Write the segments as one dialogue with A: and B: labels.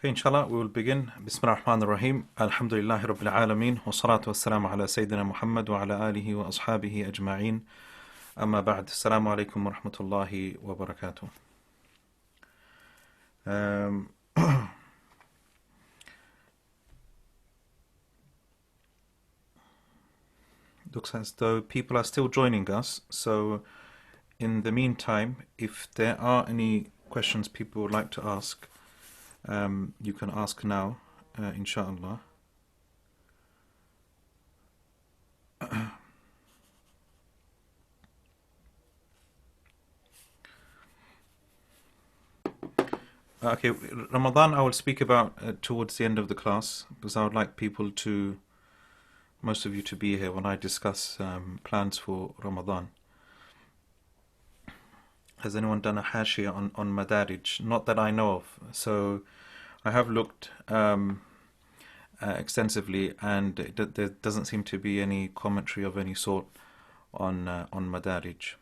A: Okay, inshallah, we will begin. Bismillah ar-Rahman ar-Rahim. Alhamdulillahi Rabbil Alameen. Wa salatu wa salamu ala Sayyidina Muhammad wa ala alihi wa ashabihi ajma'in. Amma ba'd. Assalamu alaikum wa rahmatullahi wa barakatuh. Looks as though people are still joining us. So, in the meantime, if there are any questions people would like to ask, you can ask now, inshallah. Okay, Ramadan I will speak about towards the end of the class, because I would like most of you to be here when I discuss plans for Ramadan. Has anyone done a hashia on Madārij? Not that I know of. So I have looked extensively, and there doesn't seem to be any commentary of any sort on Madārij.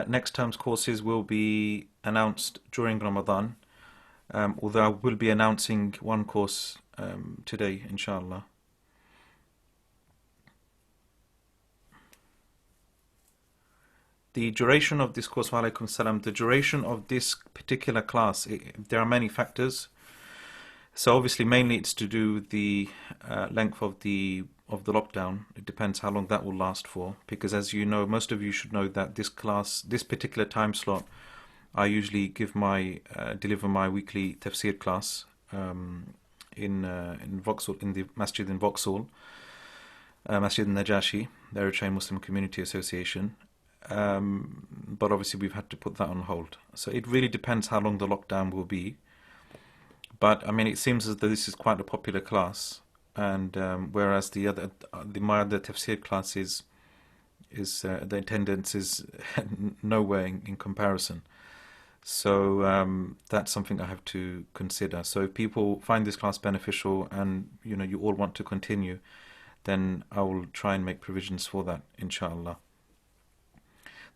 A: Next term's courses will be announced during Ramadan, although I will be announcing one course today, inshallah. The duration of this course, wa alaikum salam, the duration of this particular class, there are many factors. So obviously mainly it's to do with the length of the lockdown. It depends how long that will last for, because as you know, most of you should know that this particular time slot, I usually deliver my weekly tafsir class in Vauxhall, in the masjid in Vauxhall, Masjid al-Najashi, the Eritrean Muslim Community Association. But obviously we've had to put that on hold. So it really depends how long the lockdown will be. But I mean, it seems as though this is quite a popular class, and whereas my other tafsir classes the attendance is nowhere in comparison. So that's something I have to consider. So if people find this class beneficial and you all want to continue, then I will try and make provisions for that, inshallah.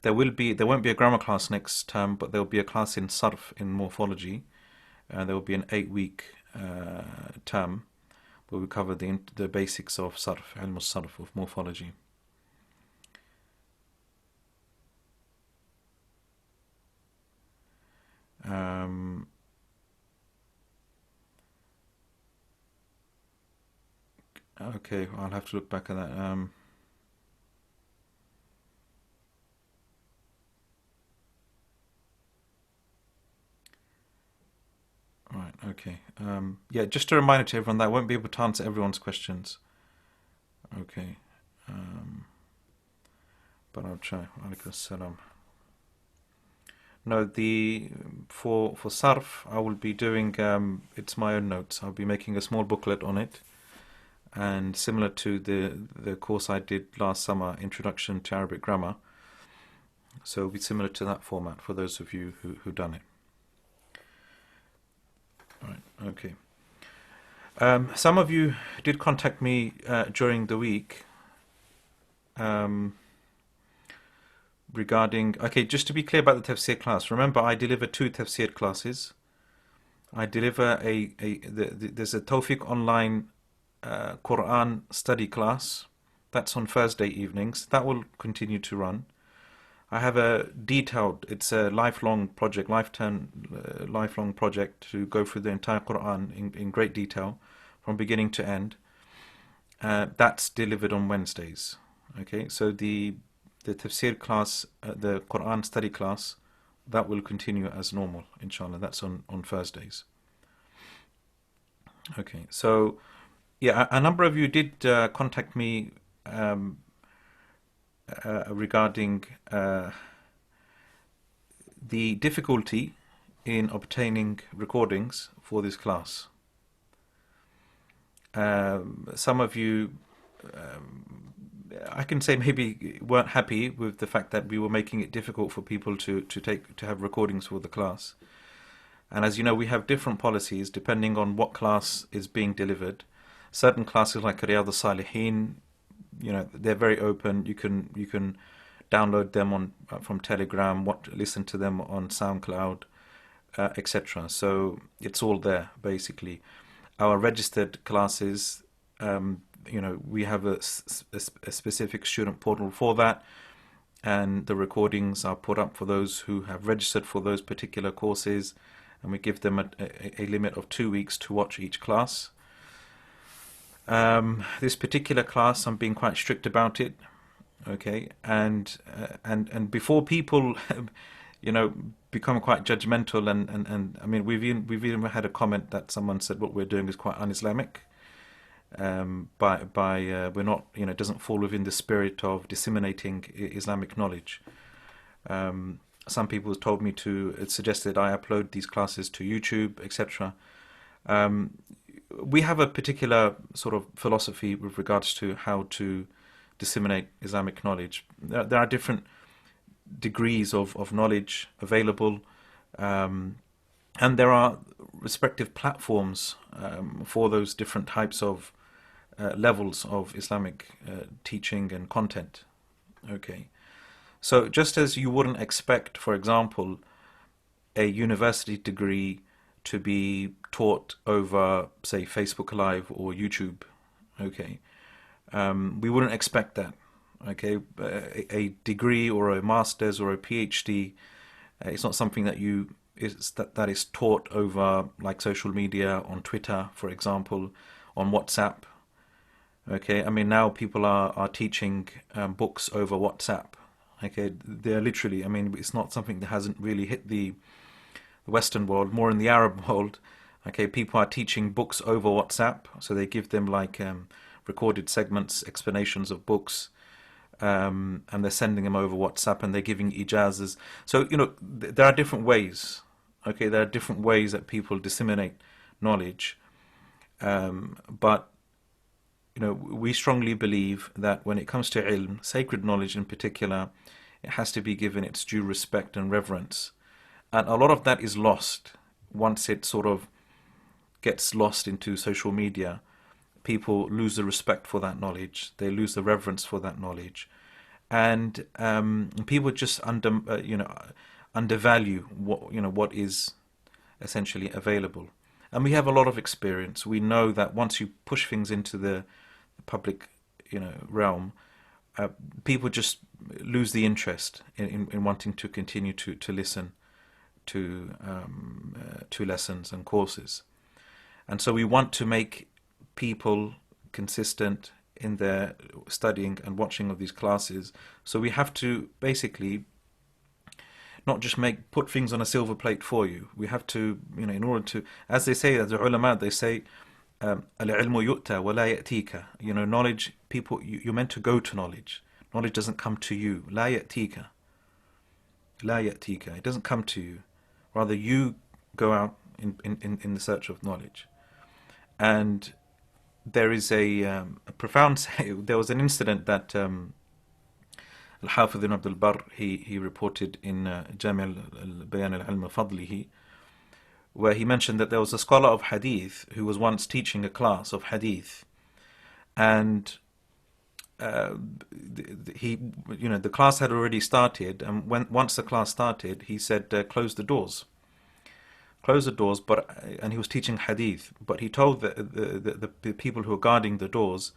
A: There won't be a grammar class next term, but there will be a class in Sarf, in morphology. There will be an 8-week term where we cover the basics of Sarf, ilm al-Sarf, of morphology. Okay, I'll have to look back at that. Right, okay. Yeah, just a reminder to everyone that I won't be able to answer everyone's questions. Okay. But I'll try. Alaikum salam. No, for Sarf, I will be doing, it's my own notes. I'll be making a small booklet on it. And similar to the course I did last summer, Introduction to Arabic Grammar. So it'll be similar to that format for those of you who've done it. Right, okay. Some of you did contact me during the week regarding... Okay, just to be clear about the tafsir class. Remember, I deliver 2 tafsir classes. I deliver there's a Tawfiq online Quran study class. That's on Thursday evenings. That will continue to run. I have it's a lifelong project to go through the entire Quran in great detail from beginning to end. That's delivered on Wednesdays. Okay, so the tafsir class, the Quran study class, that will continue as normal, inshallah. That's on Thursdays. Okay, so yeah, a number of you did contact me regarding the difficulty in obtaining recordings for this class. Some of you, I can say, maybe weren't happy with the fact that we were making it difficult for people to have recordings for the class. And as you know, we have different policies depending on what class is being delivered. Certain classes like Madārij al Sālikīn, they're very open. You can download them on from Telegram, listen to them on SoundCloud, etc. So it's all there basically. Our registered classes, we have a specific student portal for that, and the recordings are put up for those who have registered for those particular courses, and we give them a limit of 2 weeks to watch each class. This particular class, I'm being quite strict about it, okay, and before people become quite judgmental, and I mean, we've even had a comment that someone said what we're doing is quite un-Islamic. We're not, it doesn't fall within the spirit of disseminating Islamic knowledge. Some people have told me it suggested I upload these classes to YouTube, etc. We have a particular sort of philosophy with regards to how to disseminate Islamic knowledge. There are different degrees of knowledge available, and there are respective platforms for those different types of levels of Islamic teaching and content. Okay, so just as you wouldn't expect, for example, a university degree to be taught over, say, Facebook Live or YouTube, okay, we wouldn't expect that. Okay, a degree or a master's or a PhD, it's not something that that is taught over like social media, on Twitter, for example, on WhatsApp. Okay, I mean, now people are teaching books over WhatsApp. Okay, they're literally, I mean, it's not something that hasn't really hit the Western world, more in the Arab world. Okay, people are teaching books over WhatsApp, so they give them like recorded segments, explanations of books, and they're sending them over WhatsApp, and they're giving ijazas. So, there are different ways. Okay, there are different ways that people disseminate knowledge. But, we strongly believe that when it comes to ilm, sacred knowledge in particular, it has to be given its due respect and reverence. And a lot of that is lost once it sort of gets lost into social media. People lose the respect for that knowledge. They lose the reverence for that knowledge, and people just undervalue what is essentially available. And we have a lot of experience. We know that once you push things into the public, realm, people just lose the interest in wanting to continue to listen to lessons and courses. And so we want to make people consistent in their studying and watching of these classes. So we have to basically not just put things on a silver plate for you. We have to, in order to, as they say, as the ulama, they say, al-ilmu yu'ta wa la ya'tika. Knowledge, people, you're meant to go to knowledge. Knowledge doesn't come to you. La ya'tika. La ya'tika. It doesn't come to you. Rather, you go out in the search of knowledge. And there is a profound. There was an incident that Al-Hafidh ibn Abd al-Barr he reported in Jami' al-Bayan al-Ilm Fadlihi, where he mentioned that there was a scholar of hadith who was once teaching a class of hadith, and the class had already started, and once the class started, he said, close the doors. And he was teaching hadith, but he told the people who were guarding the doors,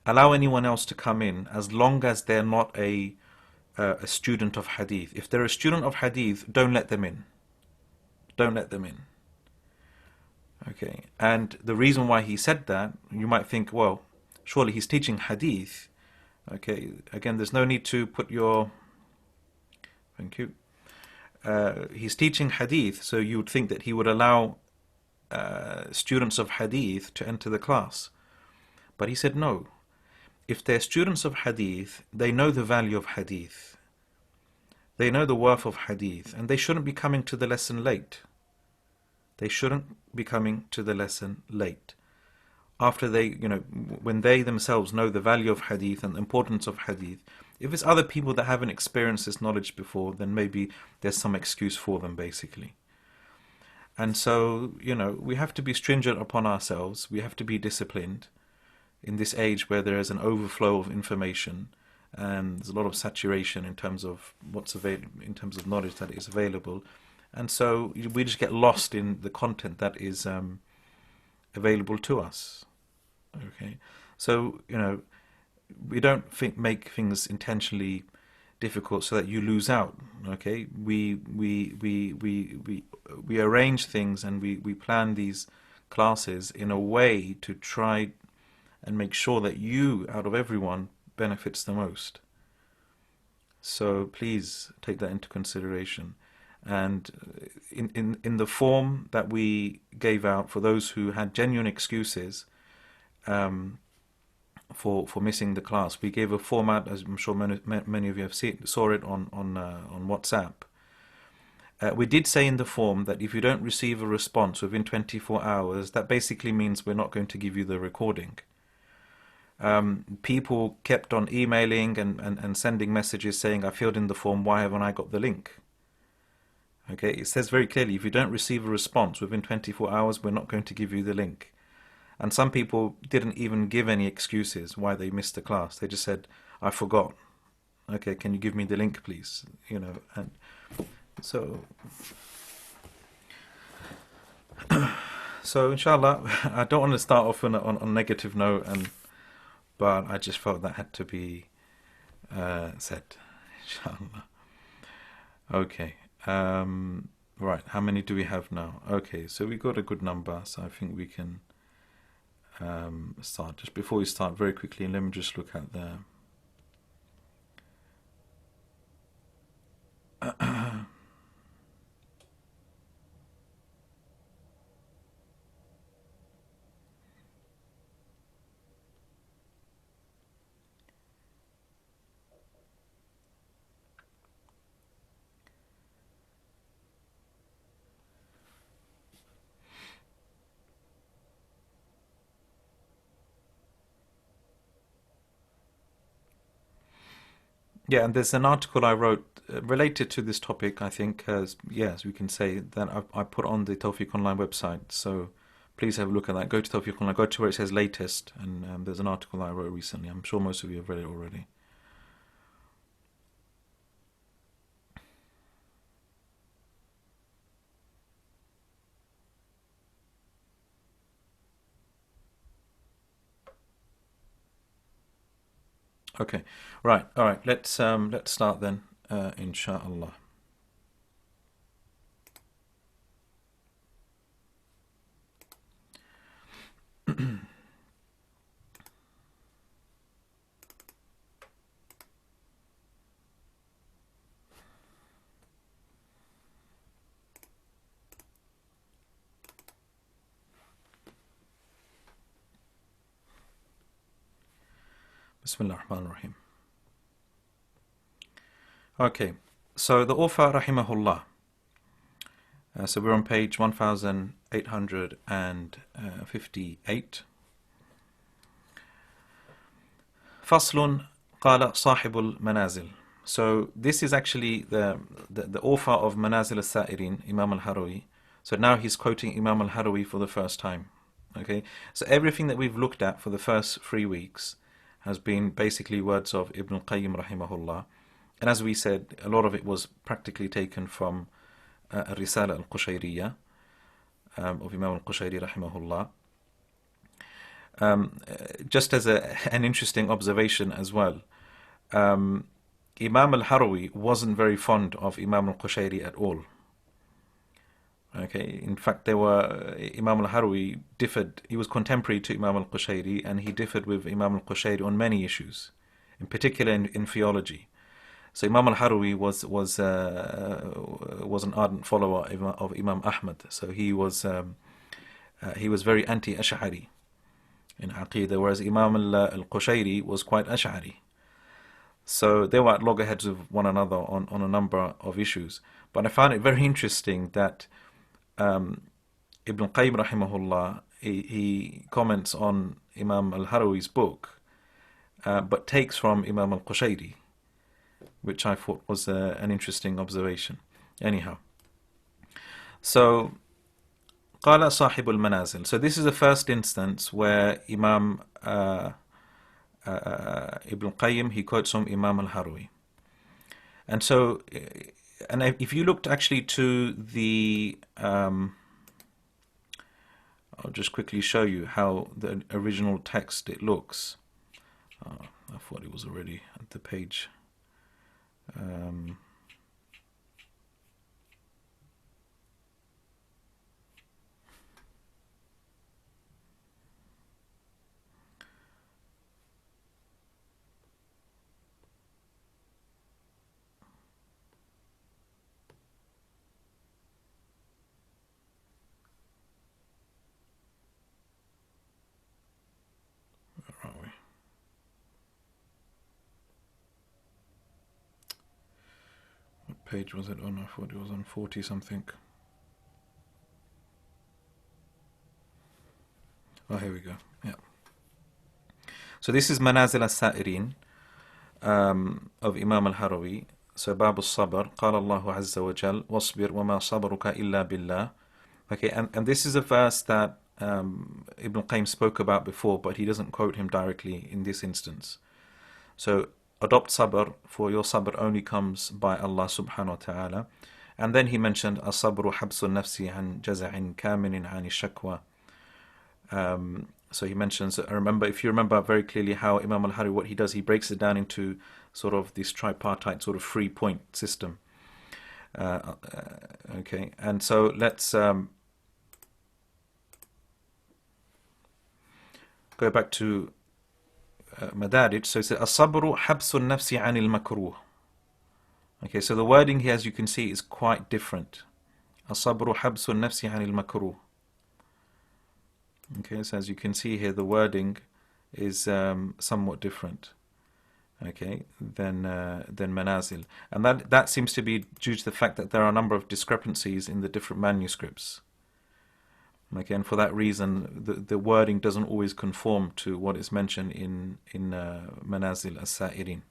A: allow anyone else to come in as long as they're not a student of hadith. If they're a student of hadith, don't let them in. Don't let them in. Okay, and the reason why he said that, you might think, well, surely he's teaching hadith. Okay, again, there's no need to put your... Thank you. He's teaching hadith, so you would think that he would allow students of hadith to enter the class. But he said no. If they're students of hadith, they know the value of hadith. They know the worth of hadith, and they shouldn't be coming to the lesson late. They shouldn't be coming to the lesson late. After they, when they themselves know the value of hadith and the importance of hadith. If it's other people that haven't experienced this knowledge before, then maybe there's some excuse for them, basically. And so, we have to be stringent upon ourselves. We have to be disciplined in this age where there is an overflow of information. and there's a lot of saturation in terms of what's available, in terms of knowledge that is available, and so we just get lost in the content that is available to us. Okay, so we don't make things intentionally difficult so that you lose out. Okay, we arrange things, and we plan these classes in a way to try and make sure that you, out of everyone, benefits the most. So please take that into consideration. And in the form that we gave out for those who had genuine excuses for missing the class, we gave a format, as I'm sure many of you have saw it on WhatsApp. We did say in the form that if you don't receive a response within 24 hours, that basically means we're not going to give you the recording. People kept on emailing and sending messages saying, I filled in the form, why haven't I got the link? Okay, it says very clearly, if you don't receive a response within 24 hours, we're not going to give you the link. And some people didn't even give any excuses why they missed the class. They just said, I forgot. Okay, can you give me the link, please? And so inshallah, I don't want to start off on a negative note, but I just felt that had to be said, inshallah. Okay. Right, how many do we have now? Okay, so we got a good number, so I think we can start. Just before we start, very quickly, let me just look at the yeah, and there's an article I wrote related to this topic, I think, yes, we can say that I put on the Tawfiq Online website, so please have a look at that. Go to Tawfiq Online, go to where it says latest, and there's an article I wrote recently. I'm sure most of you have read it already. Okay, right, all right, let's start then, inshallah. Bismillah ar-Rahman ar-Rahim. Okay, so the author, rahimahullah, so we're on page 1858. Faslun qala sahibul manazil. So this is actually the author of Manazil al Sālikīn, Imam al-Harawi. So now he's quoting Imam al-Harawi for the first time. Okay, so everything that we've looked at for the first 3 weeks has been basically words of Ibn Qayyim rahimahullah. And as we said, a lot of it was practically taken from Risala al-Qushayriyah of Imam al-Qushayri rahimahullah. Just as an interesting observation as well, Imam al-Harawi wasn't very fond of Imam al-Qushayri at all. Okay, in fact, Imam al-Harawi differed. He was contemporary to Imam al-Qushayri, and he differed with Imam al-Qushayri on many issues, in particular in theology. So Imam al-Harawi was an ardent follower of Imam Ahmad. So he was very anti-Ash'ari in Aqidah, whereas Imam al-Qushayri was quite Ash'ari. So they were at loggerheads with one another on a number of issues. But I found it very interesting that Ibn Qayyim rahimahullah, he comments on Imam al-Harawi's book, but takes from Imam al-Qushayri, which I thought was an interesting observation. Anyhow, so قال صاحب المنازل. So this is the first instance where Imam Ibn Qayyim, he quotes from Imam al-Harawi. And so, and if you looked actually to the, I'll just quickly show you how the original text it looks. I thought it was already at the page. Where are we? What page was it on? I thought it was on 40 something. Oh, here we go. Yeah. So this is Madārij al Sālikīn of Imam al-Harawi. So Bab al-Sabr, قال الله عز وجل واصبر وما صبرك إلا بالله. Okay, and this is a verse that Ibn Qayyim spoke about before, but he doesn't quote him directly in this instance. So adopt sabr, for your sabr only comes by Allah subhanahu wa ta'ala. And then he mentioned as-sabru habsu nafsi an jaza'in kaminin an shakwa. So he mentions, if you remember very clearly how Imam al-Harawi, what he does, he breaks it down into sort of this tripartite sort of 3-point system. Okay, and so let's go back to Madārij. So it says as-sabru habsu nafsi anil makruh. Okay, so the wording here, as you can see, is quite different. As-sabru habsu nafsi anil makruh. Okay, so as you can see here, the wording is somewhat different, okay, than Manazil, and that seems to be due to the fact that there are a number of discrepancies in the different manuscripts. Okay, and for that reason, the wording doesn't always conform to what is mentioned in Madārij al Sālikīn.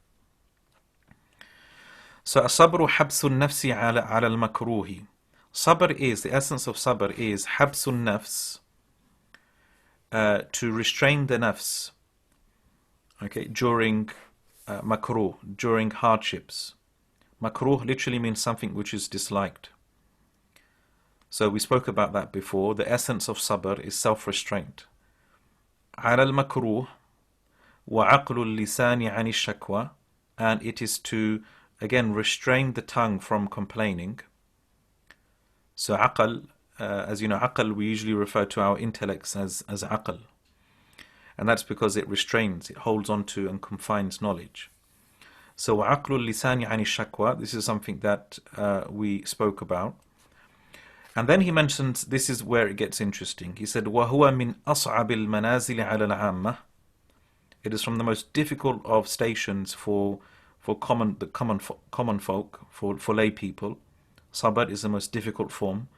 A: So as-sabru habsu nafsi ala al-makruhi. Sabr is, the essence of sabr is habsu nafs, to restrain the nafs, okay, during makruh, during hardships. Makruh literally means something which is disliked. So we spoke about that before. The essence of sabr is self-restraint. Ala al-makruh wa aqlu al-lisani ani shakwa, and it is to, again, restrain the tongue from complaining. So aql, as you know, aql, we usually refer to our intellects as aql. And that's because it restrains, it holds on to and confines knowledge. So وَعَقْلُ اللِّسَانِ عَنِ الشَّكْوَى, this is something that we spoke about. And then he mentions, this is where it gets interesting. He said, وَهُوَ مِنْ أَصْعَبِ الْمَنَازِلِ عَلَى الْعَامَّةِ. It is from the most difficult of stations for the common folk, for lay people. Sabr is the most difficult form.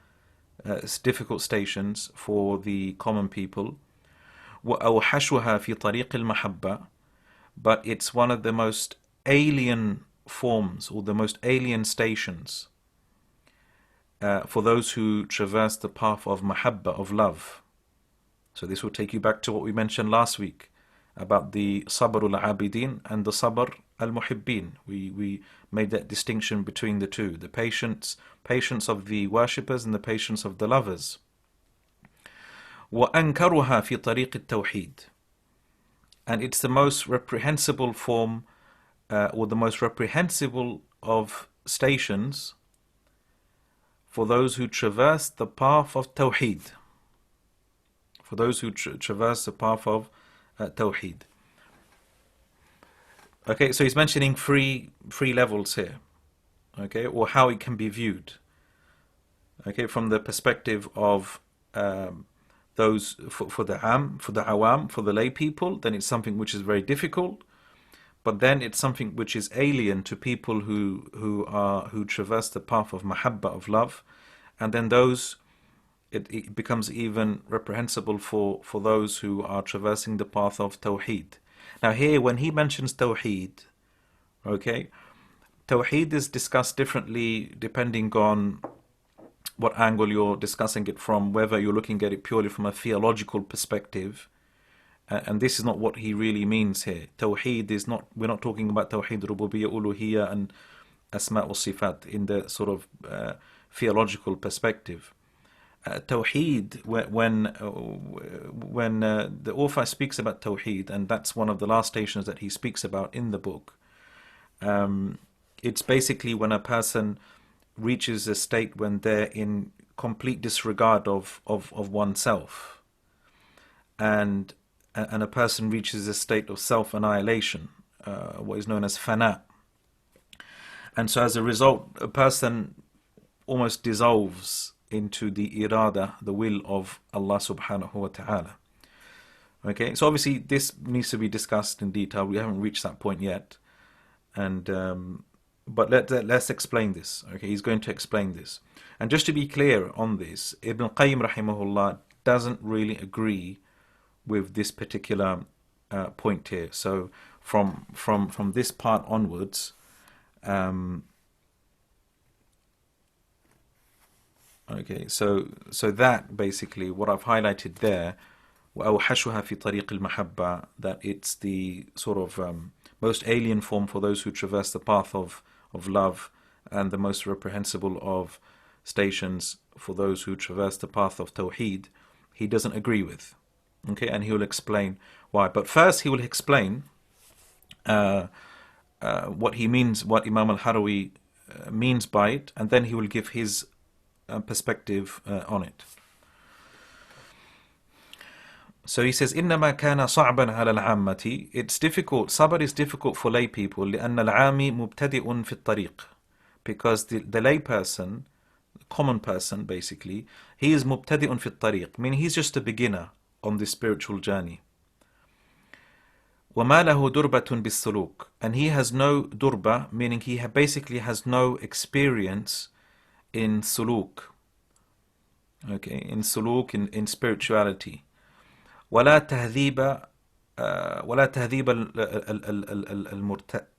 A: It's difficult stations for the common people. وَأَوْحَشُهَا فِي طَرِيقِ الْمَحَبَّةِ. But it's one of the most alien forms, or the most alien stations, for those who traverse the path of mahabba, of love. So this will take you back to what we mentioned last week about the sabr al-abidin and the sabr al-muhibbin. We made that distinction between the two, the patience of the worshippers and the patience of the lovers. وَأَنْكَرُهَا فِي طَرِيقِ التَّوْحِيد. And it's the most reprehensible form, or the most reprehensible of stations for those who traverse the path of Tawheed. For those who traverse the path of Tawheed. Okay, so he's mentioning three levels here. Okay, or how it can be viewed. Okay, from the perspective of those for the awam, for the lay people, then it's something which is very difficult. But then it's something which is alien to people who traverse the path of mahabba, of love, and then it becomes even reprehensible for those who are traversing the path of tawheed. Now here, when he mentions tawheed, okay, tawheed is discussed differently depending on what angle you're discussing it from, whether you're looking at it purely from a theological perspective, And this is not what he really means here. Tawheed is not, we're not talking about Tawheed Rububiyyah, Uluhiyyah and Asma' wa Sifat in the sort of theological perspective. Tawheed, when the author speaks about Tawheed, and that's one of the last stations that he speaks about in the book, it's basically when a person reaches a state when they're in complete disregard of oneself, and a person reaches a state of self-annihilation, what is known as fana. And so as a result, a person almost dissolves into the irada, the will of Allah subhanahu wa ta'ala. Okay, so obviously this needs to be discussed in detail. We haven't reached that point yet. And but let's explain this. Okay, he's going to explain this. And just to be clear on this, Ibn Qayyim rahimahullah doesn't really agree with this particular point here. So from this part onwards, okay, so that basically what I've highlighted there, وَأَوْحَشُهَا فِي طَرِيقِ الْمَحَبَّةِ, that it's the sort of most alien form for those who traverse the path of love, and the most reprehensible of stations for those who traverse the path of Tawheed, he doesn't agree with. Okay, and he will explain why. But first he will explain what he means, what Imam al-Harawi means by it, and then he will give his perspective on it. So he says, إنما كان صعبا على العامة. It's difficult. Sabr is difficult for lay people. لأن العامي مبتدئ في الطريق. Because the lay person, common person basically, he is مبتدئ في الطريق, meaning he's just a beginner on this spiritual journey. وما له دربة بالسلوك, and he has no durba, meaning he basically has no experience in suluk. Okay, in suluk, in spirituality. ولا تهذيب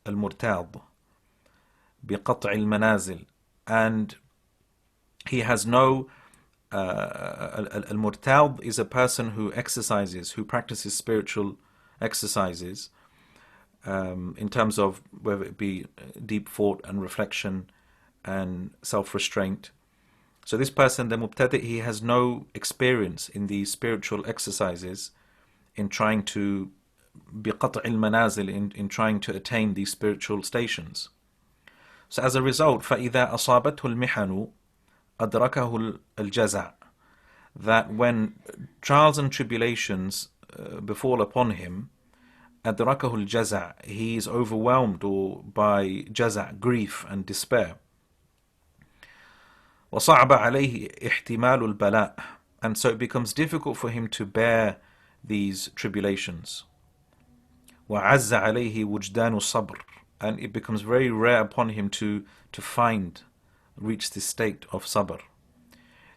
A: المرتاض بقطع المنازل, and he has no al-murtad is a person who exercises, who practices spiritual exercises in terms of whether it be deep thought and reflection and self-restraint. So this person, the mubtadi', he has no experience in these spiritual exercises in trying to biqat' al-manazil, in trying to attain these spiritual stations. So as a result, فَإِذَا أَصَابَتْهُ الْمِحَنُ أَدْرَكَهُ الْجَزَعُ, that when trials and tribulations befall upon him, أَدْرَكَهُ الْجَزَعُ, he is overwhelmed by jaza', grief and despair. وَصَعْبَ عَلَيْهِ احْتِمَالُ الْبَلَاءِ, and so it becomes difficult for him to bear these tribulations. وَعَزَّ عَلَيْهِ وُجْدَانُ الصَّبْرِ, and it becomes very rare upon him to reach this state of sabr.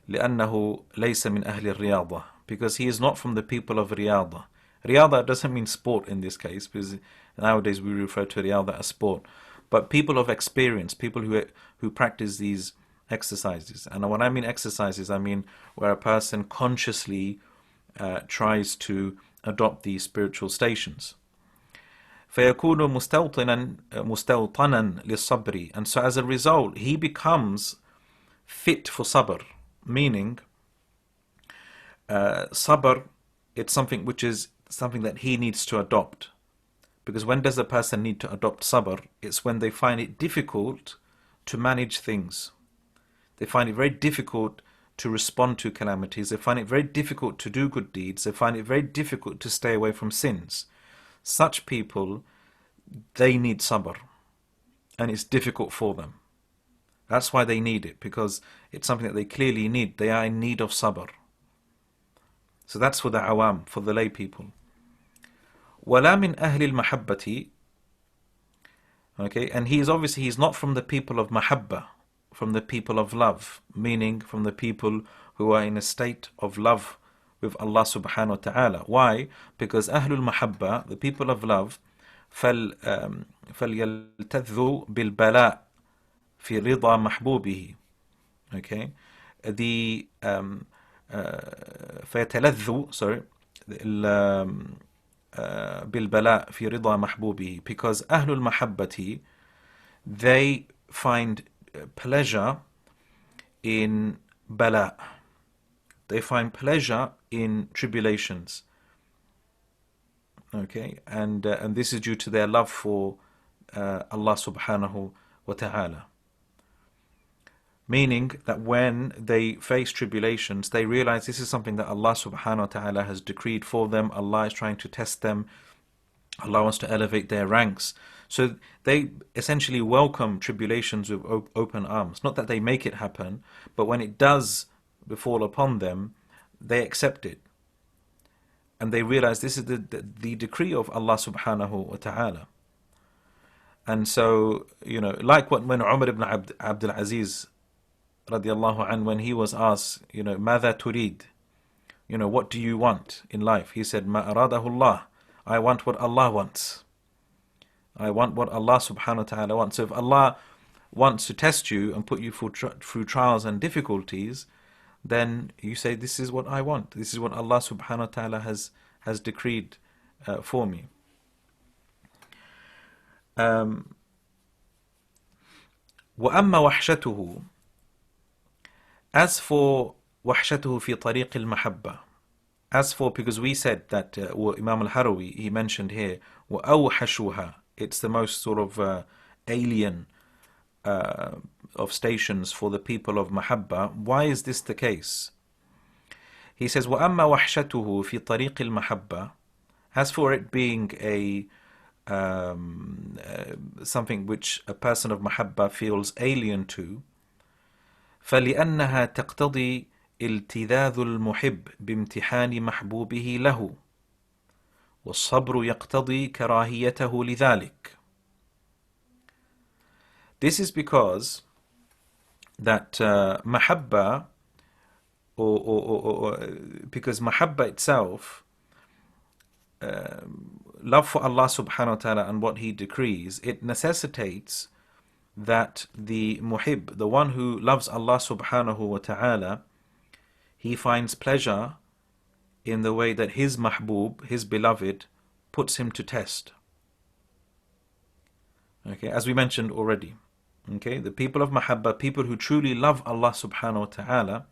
A: لأنه ليس من أهل الرياضة, because he is not from the people of riyada. Riyada doesn't mean sport in this case, because nowadays we refer to riyada as sport. But people of experience, people who practice these exercises. And when I mean exercises, I mean where a person consciously tries to adopt these spiritual stations. فيكون مستوطنا للصبر, and so as a result he becomes fit for sabr, meaning sabr, it's something which is something that he needs to adopt. Because when does a person need to adopt sabr? It's when they find it difficult to manage things. They find it very difficult to respond to calamities. They find it very difficult to do good deeds. They find it very difficult to stay away from sins. Such people, they need sabr, and it's difficult for them. That's why they need it, because it's something that they clearly need. They are in need of sabr. So that's for the awam, for the lay people. وَلَا مِنْ أَهْلِ الْمَحَبَّةِ, okay, and he's not from the people of mahabba, from the people of love, meaning from the people who are in a state of love with Allah subhanahu wa ta'ala. Why? Because Ahlul Mahabba, the people of love, فَلْيَلْتَذُّوا بِالْبَلَاءِ فِي رِضَى مَحْبُوبِهِ. Okay? فَيَتَلَذُّوا, sorry, بالبلاء في رضا محبوبه, because أهل المحبة, they find pleasure in bala. They find pleasure in tribulations. Okay, and this is due to their love for Allah subhanahu wa ta'ala. Meaning that when they face tribulations, they realize this is something that Allah subhanahu wa ta'ala has decreed for them. Allah is trying to test them. Allah wants to elevate their ranks. So they essentially welcome tribulations with open arms. Not that they make it happen, but when it does befall upon them, they accept it. And they realize this is the decree of Allah subhanahu wa ta'ala. And so, like when Umar ibn Abdul Aziz radiallahu anh, when he was asked, ماذا تريد? What do you want in life? He said, ما أراده الله. I want what Allah wants. I want what Allah subhanahu wa ta'ala wants. So if Allah wants to test you and put you through trials and difficulties, then you say, this is what I want. This is what Allah subhanahu wa ta'ala has decreed for me. وَأَمَّا وَحْشَتُهُ, as for وحشته في طريق المحبة, as for, because we said that Imam al-Harawi, he mentioned here, وَأَوْحَشُهَا, it's the most sort of alien of stations for the people of Mahabba. Why is this the case? He says, وَأَمَّا وَحْشَتُهُ فِي طَرِيقِ الْمَحَبَّةِ, as for it being something which a person of Mahabba feels alien to, فلأنها تقتضي التذاذ المحب بامتحان محبوبه له والصبر يقتضي كراهيته لذلك. This is because that Mahabba, or because Mahabba itself, love for Allah subhanahu wa ta'ala and what He decrees, it necessitates that the muhib, the one who loves Allah subhanahu wa ta'ala, he finds pleasure in the way that his mahbub, his beloved, puts him to test. Okay, as we mentioned already. Okay, the people of Mahabba, people who truly love Allah subhanahu wa ta'ala,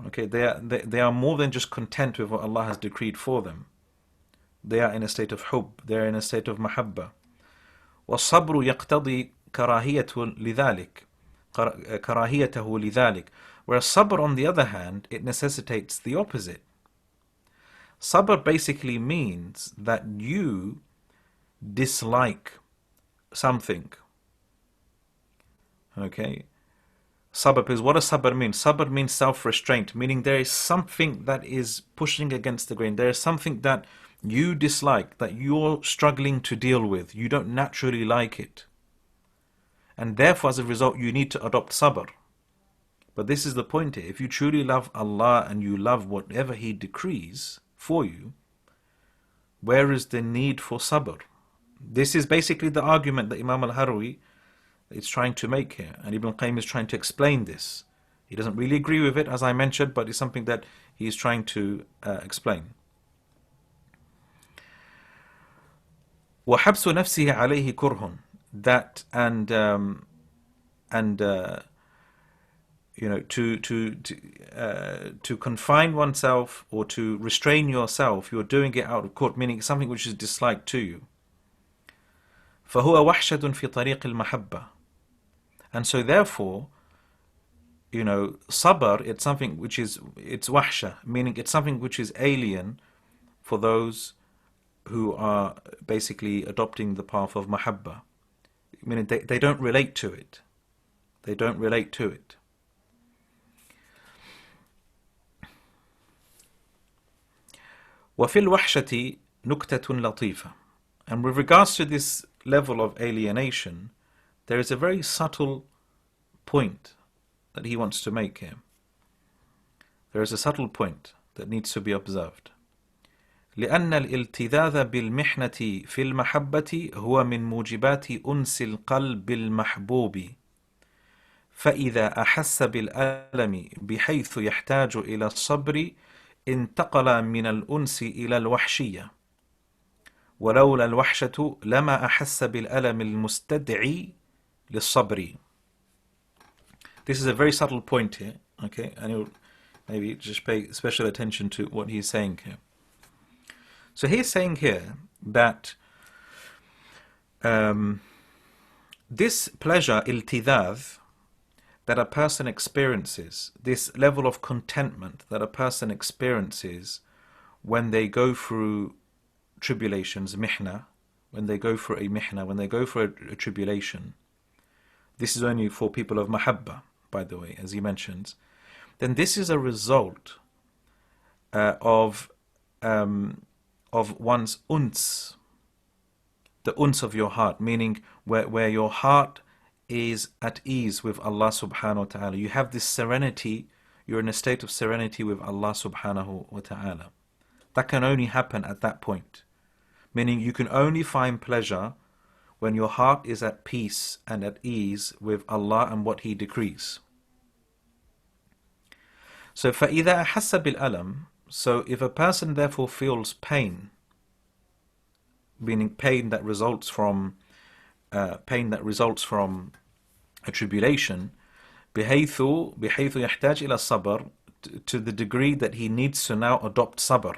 A: okay, they are more than just content with what Allah has decreed for them. They are in a state of hub, they are in a state of Mahabba. وَالصَّبْرُ يَقْتَضِي كَرَاهِيَةُ لِذَلِكَ. Whereas sabr, on the other hand, it necessitates the opposite. Sabr basically means that you dislike something. Okay? Sabr, because what does sabr mean? Sabr means self-restraint, meaning there is something that is pushing against the grain. There is something that you dislike, that you're struggling to deal with. You don't naturally like it. And therefore, as a result, you need to adopt sabr. But this is the point here. If you truly love Allah and you love whatever He decrees for you, where is the need for sabr? This is basically the argument that Imam al-Harawi is trying to make here. And Ibn Qayyim is trying to explain this. He doesn't really agree with it, as I mentioned, but it's something that he is trying to explain. وَحَبْسُ نَفْسِهِ عَلَيْهِ كُرْهٌ, that to confine oneself or to restrain yourself, you're doing it out of court, meaning something which is disliked to you. فَهُوَ وَحْشَةٌ فِي طَرِيقِ الْمَحَبَّةِ. And so therefore, sabr, it's something which is, it's wahsha, meaning it's something which is alien for those who are basically adopting the path of mahabba. Meaning they don't relate to it. They don't relate to it. وَفِي الْوَحْشَةِ نُكْتَةٌ لَطِيفَةٌ. And with regards to this level of alienation, there is a very subtle point that he wants to make here. There is a subtle point that needs to be observed. لأن الالتذاذ بالمحنة في المحبة هو من موجبات أنس القلب المحبوب، فإذا أحس بالألم بحيث يحتاج إلى الصبر انتقل من الأنس إلى الوحشية. وَلَوْلَا الْوَحْشَةُ لَمَا أَحَسَّ بِالْأَلَمِ الْمُسْتَدْعِي لِلصَّبْرِ. This is a very subtle point here, okay? And you'll maybe just pay special attention to what he's saying here. So he's saying here that this pleasure, iltidad, that a person experiences, this level of contentment that a person experiences when they go through tribulations, mihna, when they go for a mihna, when they go for a tribulation, this is only for people of mahabba, by the way, as he mentions, then this is a result of one's uns, the uns of your heart, meaning where your heart is at ease with Allah subhanahu wa ta'ala. You have this serenity, you're in a state of serenity with Allah subhanahu wa ta'ala. That can only happen at that point. Meaning you can only find pleasure when your heart is at peace and at ease with Allah and what He decrees. So فَإِذَا أَحَسَّ بِالْأَلَمِ, so if a person therefore feels pain, meaning pain that results from a tribulation, بحيث يحتاج إلى الصبر, to the degree that he needs to now adopt sabr,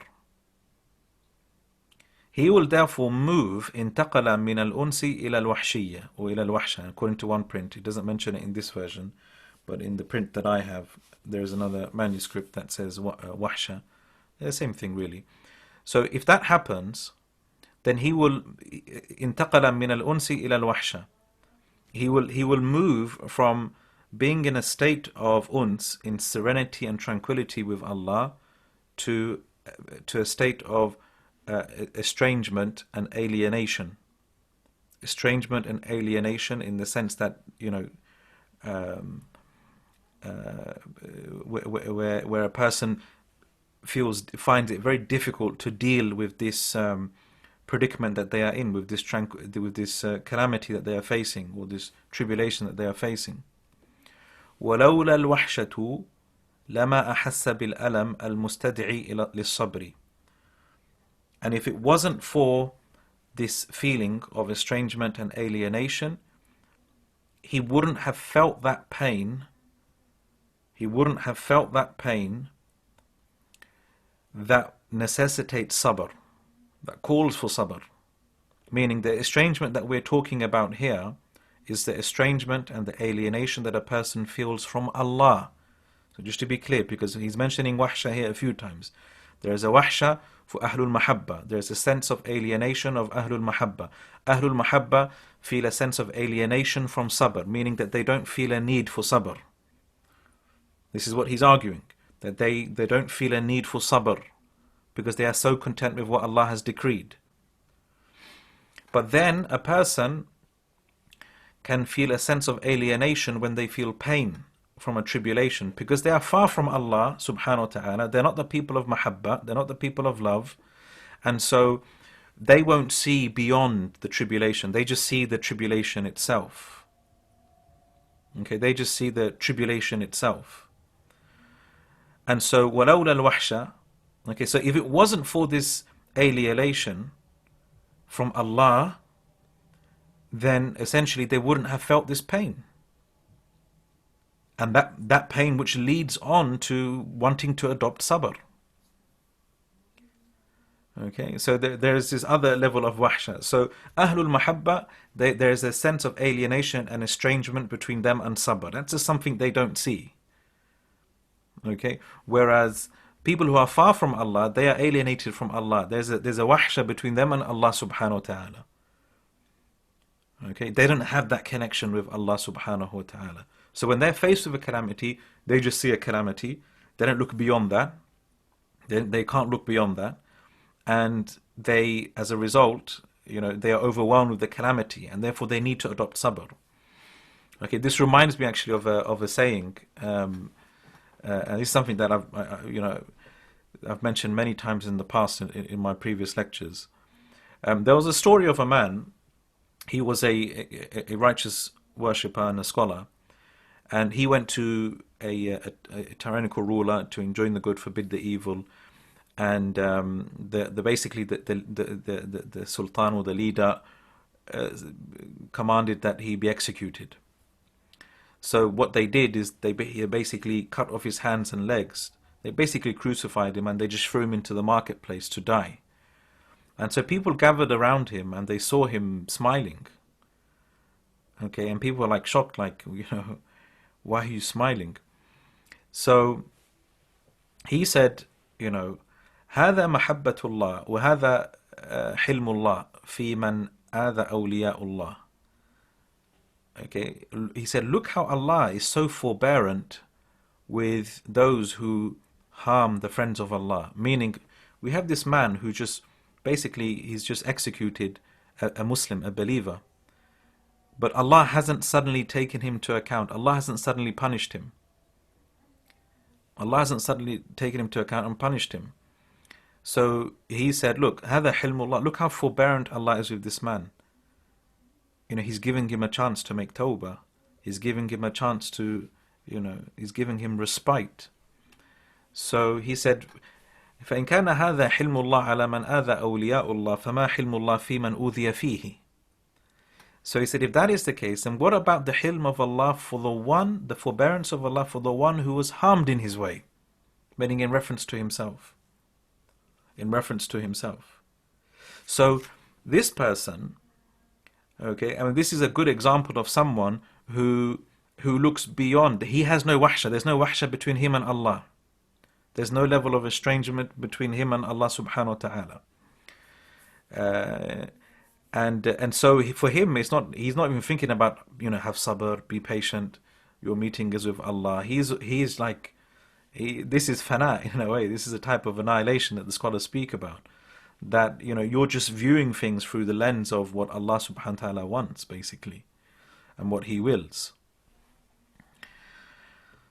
A: he will therefore move انتقل من الأنس إلى الوحشية or إلى الوحشة. According to one print, it doesn't mention it in this version, but in the print that I have, there is another manuscript that says wahsha. The same thing really. So if that happens, then he will انتقل من الأنس إلى الوحشة. He will move from being in a state of uns, in serenity and tranquility with Allah, to a state of estrangement and alienation. Estrangement and alienation in the sense that, where a person finds it very difficult to deal with this predicament that they are in, with this calamity that they are facing, or this tribulation that they are facing. وَلَوْلَا الْوَحْشَةُ لَمَا أَحَسَّ بِالْأَلَمِ الْمُسْتَدْعِي لِلصَّبْرِ. And if it wasn't for this feeling of estrangement and alienation, he wouldn't have felt that pain. He wouldn't have felt that pain that necessitates sabr, that calls for sabr. Meaning the estrangement that we're talking about here is the estrangement and the alienation that a person feels from Allah. So just to be clear, because he's mentioning wahsha here a few times. There is a wahsha for Ahlul Mahabba. There is a sense of alienation of Ahlul Mahabba. Ahlul Mahabba feel a sense of alienation from sabr, meaning that they don't feel a need for sabr. This is what he's arguing, that they don't feel a need for sabr because they are so content with what Allah has decreed. But then a person can feel a sense of alienation when they feel pain from a tribulation, because they are far from Allah subhanahu wa ta'ala. They're not the people of mahabba, they're not the people of love, and so they won't see beyond the tribulation. They just see the tribulation itself. Okay, they just see the tribulation itself. And so وَلَوْلَا الْوَحْشَةِ, okay, so if it wasn't for this alienation from Allah, then essentially they wouldn't have felt this pain. And that pain which leads on to wanting to adopt sabr. Okay, so there is this other level of wahsha. So Ahlul Mahabba, there is a sense of alienation and estrangement between them and sabr. That's just something they don't see. Okay, whereas people who are far from Allah, they are alienated from Allah. There's a wahsha between them and Allah subhanahu wa ta'ala. Okay, they don't have that connection with Allah subhanahu wa ta'ala. So when they're faced with a calamity, they just see a calamity. They don't look beyond that. They can't look beyond that. And they, as a result, they are overwhelmed with the calamity, and therefore they need to adopt sabr. Okay, this reminds me actually of a saying, and it's something that I've mentioned many times in the past in my previous lectures. There was a story of a man. He was a righteous worshipper and a scholar, and he went to a tyrannical ruler to enjoin the good, forbid the evil, and basically the sultan or the leader commanded that he be executed. So what they did is they basically cut off his hands and legs. They basically crucified him and they just threw him into the marketplace to die. And so people gathered around him and they saw him smiling. Okay, and people were like shocked, like, why are you smiling? So he said, هذا محبة الله وهذا حلم الله في من آذى أولياء الله. Okay, he said, look how Allah is so forbearant with those who harm the friends of Allah. Meaning, we have this man who just, basically, he's just executed a Muslim, a believer. But Allah hasn't suddenly taken him to account. Allah hasn't suddenly punished him. Allah hasn't suddenly taken him to account and punished him. So he said, look, هذا حلم الله. Look how forbearant Allah is with this man. He's giving him a chance to make tawbah. He's giving him a chance to, he's giving him respite. So he said, فإن كان هذا حلم الله على من آذى أولياء الله فما حلم الله في من أوذي فيه. So he said, if that is the case, then what about the hilm of Allah for the forbearance of Allah for the one who was harmed in his way? Meaning in reference to himself. In reference to himself. So this person, okay, this is a good example of someone who looks beyond. He has no wahsha. There's no wahsha between him and Allah. There's no level of estrangement between him and Allah subhanahu wa ta'ala. And so for him, he's not even thinking about, have sabr, be patient, your meeting is with Allah. He's like, this is fana in a way. This is a type of annihilation that the scholars speak about. That, you're just viewing things through the lens of what Allah subhanahu wa ta'ala wants, basically, and what He wills.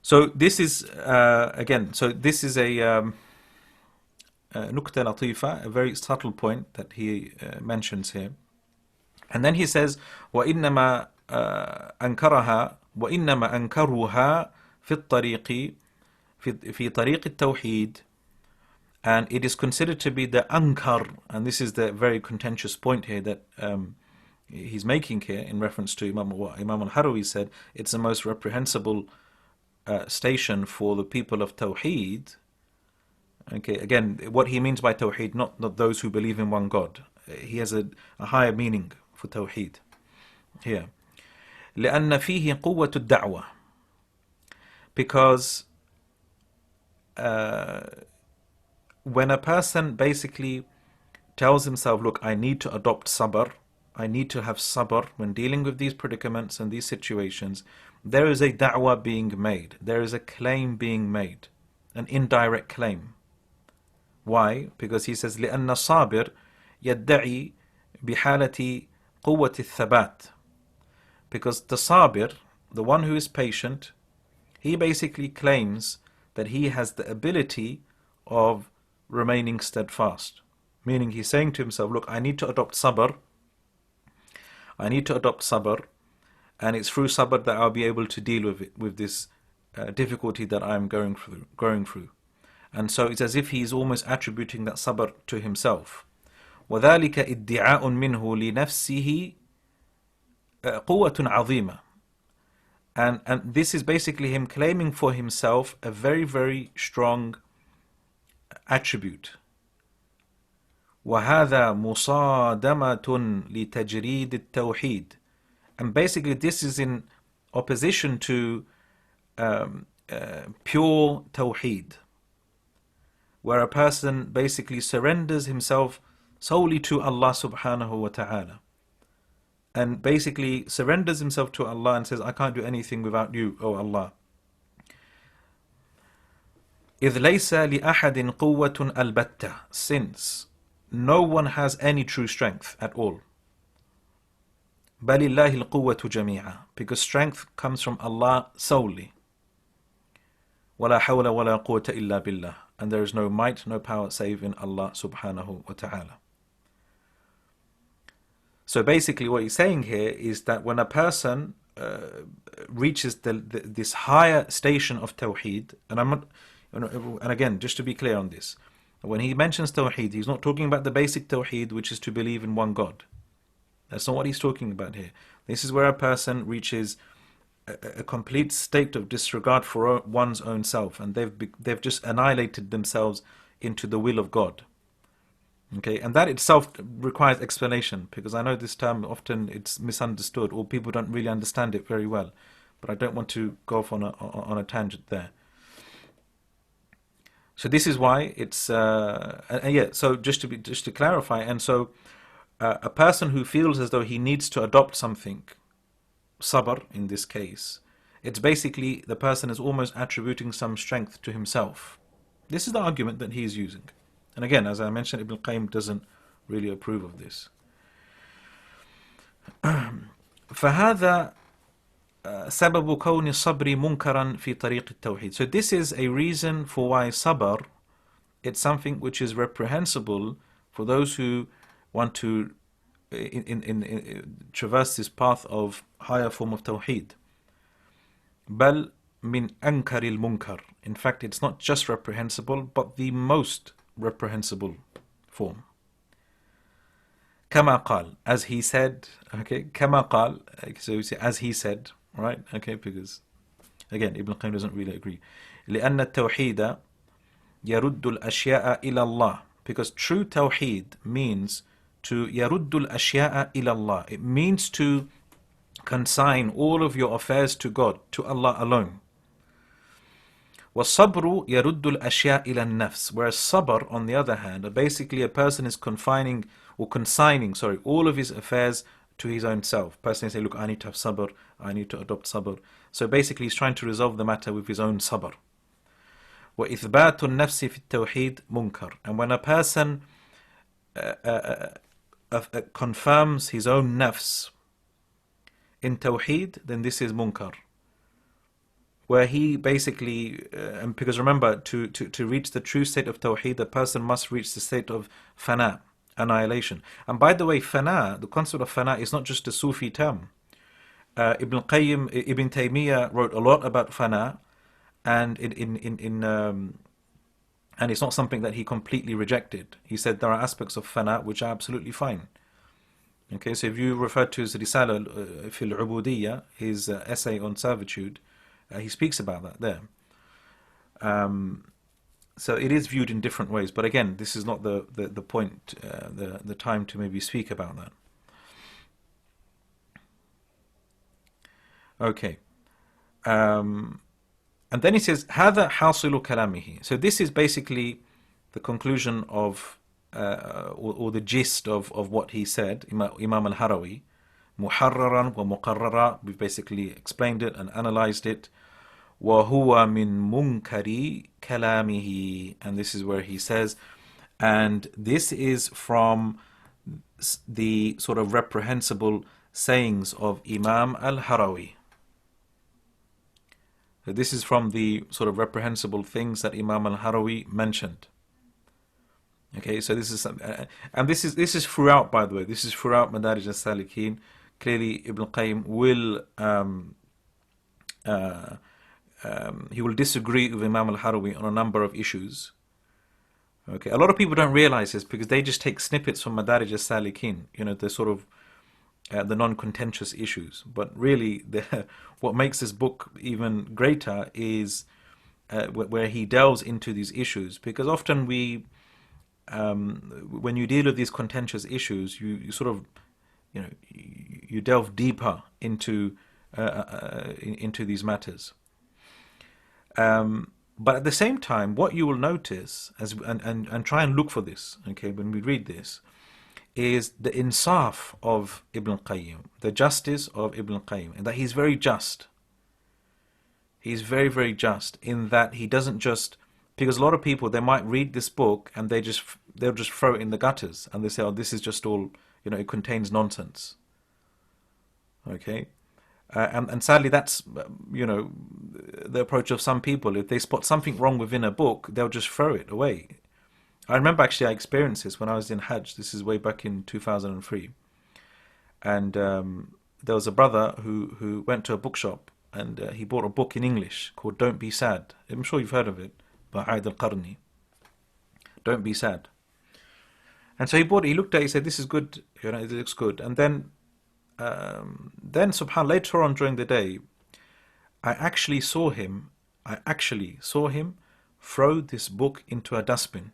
A: So this is, this is a nukta latifa, a very subtle point that he mentions here. And then he says, وَإِنَّمَا أَنْكَرُوهَا فِي الطَّرِيقِ في طريق التوحيد. And it is considered to be the ankar, and this is the very contentious point here that he's making here in reference to Imam al-Harawi said, it's the most reprehensible station for the people of Tawheed. Okay, again, what he means by Tawheed, not those who believe in one God. He has a higher meaning for Tawheed here. لأن فيه قوة الدعوة. Because when a person basically tells himself, look, I need to adopt sabr, I need to have sabr when dealing with these predicaments and these situations, there is a da'wah being made. There is a claim being made, an indirect claim. Why? Because he says, لأن الصابر يدعي بحالة قوة الثبات. Because the sabir, the one who is patient, he basically claims that he has the ability of remaining steadfast. Meaning he's saying to himself, look, I need to adopt sabr. I need to adopt sabr. And it's through sabr that I'll be able to deal with it, with this difficulty that I'm going through. And so it's as if he's almost attributing that sabr to himself. وَذَلِكَ إِدِّعَاءٌ مِّنْهُ لِنَفْسِهِ قُوَّةٌ عَظِيمَةٌ. And this is basically him claiming for himself a very, very strong attribute. وَهَذَا مُصَادَمَةٌ لِتَجْرِيدِ التَّوْحِيدِ. And basically this is in opposition to pure tawheed, where a person basically surrenders himself solely to Allah subhanahu wa ta'ala, and basically surrenders himself to Allah and says, I can't do anything without you, O Allah. إِذْ لَيْسَ لِأَحَدٍ قُوَّةٌ الْبَتَّةٌ. Since no one has any true strength at all. بَلِ اللَّهِ الْقُوَّةُ جَمِيعًا. Because strength comes from Allah solely. وَلَا حَوْلَ وَلَا قُوَّةَ إِلَّا بِاللَّهِ. And there is no might, no power save in Allah subhanahu wa ta'ala. So basically what he's saying here is that when a person reaches this higher station of Tawheed, and I'm not, and again, just to be clear on this, When he mentions Tawheed, he's not talking about the basic Tawheed, which is to believe in one God. That's not what he's talking about here. This is where a person reaches a complete state of disregard for one's own self, and they've just annihilated themselves into the will of God. Okay, and that itself requires explanation, because I know this term often it's misunderstood, or people don't really understand it very well. But I don't want to go off on a tangent there. So this is why it's yeah. So just to clarify, and so a person who feels as though he needs to adopt something, sabr in this case, it's basically the person is almost attributing some strength to himself. This is the argument that he is using. And again, as I mentioned, Ibn Qayyim doesn't really approve of this. فهذا سبب كون الصبر منكرا في طريق التوحيد. So this is a reason for why sabr, it's something which is reprehensible for those who want to traverse this path of higher form of tawheed. بل من أنكر المنكر. In fact, it's not just reprehensible, but the most reprehensible form. كما قال, as he said. Okay, كما قال. So we say as he said, right? Okay, because again, Ibn Qayyim doesn't really agree. لأن التوحيد يرد الأشياء إلى الله. Because true tawheed means to يرد الأشياء إلى الله. It means to consign all of your affairs to God, to Allah alone. وَالصَّبْرُ يَرُدُّ الْأَشْيَاءِ إِلَى النَّفْسِ. Whereas sabr, on the other hand, basically a person is consigning all of his affairs to his own self. Person say, look, I need to have sabr, I need to adopt sabr. So basically he's trying to resolve the matter with his own sabr. وَإِثْبَاتُ النَّفْسِ فِي التَّوْحِيدِ مُنْكَرٌ. And when a person confirms his own nafs in tawheed, then this is munkar. Where he basically, and because remember, to reach the true state of tawheed, the person must reach the state of fana, annihilation. And by the way, fana, the concept of fana is not just a Sufi term. Ibn Taymiyyah wrote a lot about fana, and and it's not something that he completely rejected. He said there are aspects of fana which are absolutely fine. Okay, so if you refer to his Risala fil Ubudiyya, his essay on servitude, he speaks about that there. So it is viewed in different ways, but again, this is not the point, the time to maybe speak about that. Okay. And then he says, هذا حاصل كلامه. So this is basically the conclusion of, or the gist of what he said, Imam al-Harawi. محررا ومقررا. We've basically explained it and analyzed it. وهو من منكر كلامه. And this is where he says, and this is from the sort of reprehensible sayings of Imam al-Harawi. So this is from the sort of reprehensible things that Imam al-Harawi mentioned. Okay, so this is, and this is throughout, by the way, this is throughout Madārij al Sālikīn. Clearly, Ibn Qayyim will he will disagree with Imam al-Harawi on a number of issues. Okay, a lot of people don't realize this because they just take snippets from Madārij al Sālikīn, the sort of the non-contentious issues. But really, what makes this book even greater is where he delves into these issues, because often when you deal with these contentious issues, you sort of, you delve deeper into these matters. But at the same time, what you will notice, and try and look for this, okay, when we read this, is the insaf of Ibn Qayyim, the justice of Ibn Qayyim, and that he's very just. He's very, very just in that he doesn't just, because a lot of people, they might read this book and they'll just throw it in the gutters and they say, oh, this is just all, it contains nonsense. Okay? And sadly, that's, the approach of some people. If they spot something wrong within a book, they'll just throw it away. I remember actually I experienced this when I was in Hajj. This is way back in 2003. And there was a brother who went to a bookshop and he bought a book in English called Don't Be Sad. I'm sure you've heard of it, by Aid al-Qarni. Don't be sad. And so he bought it. He looked at it. He said, "This is good. You know, it looks good." And then subhanallah, later on during the day, I actually saw him. I actually saw him throw this book into a dustbin.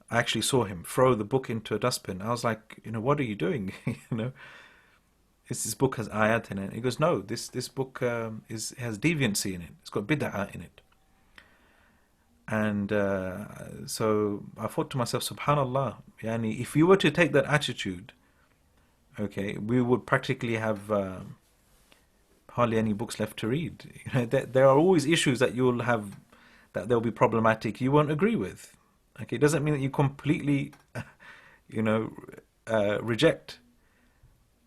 A: I actually saw him throw the book into a dustbin. I was like, what are you doing? This book has ayat in it. He goes, no, this book has deviancy in it. It's got bid'ah in it. And so I thought to myself, subhanallah, yani, if you were to take that attitude, okay, we would practically have hardly any books left to read. There are always issues that you'll have, that they'll be problematic, you won't agree with. Okay, it doesn't mean that you completely, reject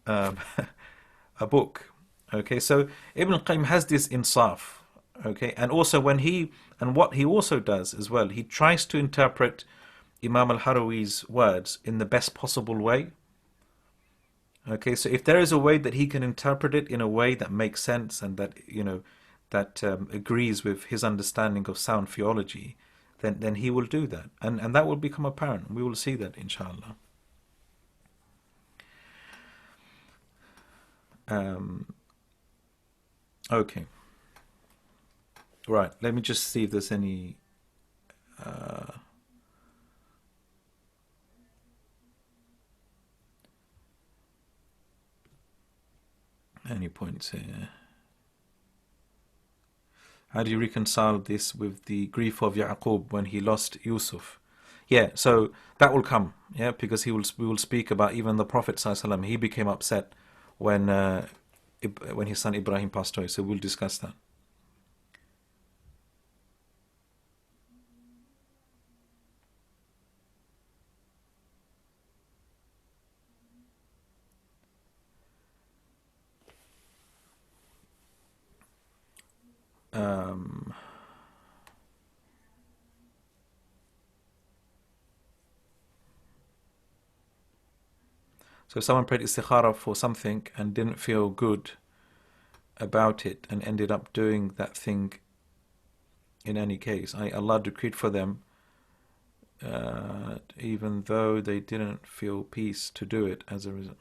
A: a book. Okay, so Ibn al-Qayyim has this insaf. Okay, and also what he also does as well, he tries to interpret Imam al-Harawi's words in the best possible way. Okay, so if there is a way that he can interpret it in a way that makes sense and that agrees with his understanding of sound theology, then he will do that, and that will become apparent. We will see that, inshallah. Okay. Right, let me just see if there's any points here. How do you reconcile this with the grief of Yaqub when he lost Yusuf? Yeah, so that will come, yeah, because we will speak about even the Prophet ﷺ. He became upset when his son Ibrahim passed away, so we'll discuss that. So if someone prayed istikhara for something and didn't feel good about it and ended up doing that thing in any case, Allah decreed for them, even though they didn't feel peace to do it as a result.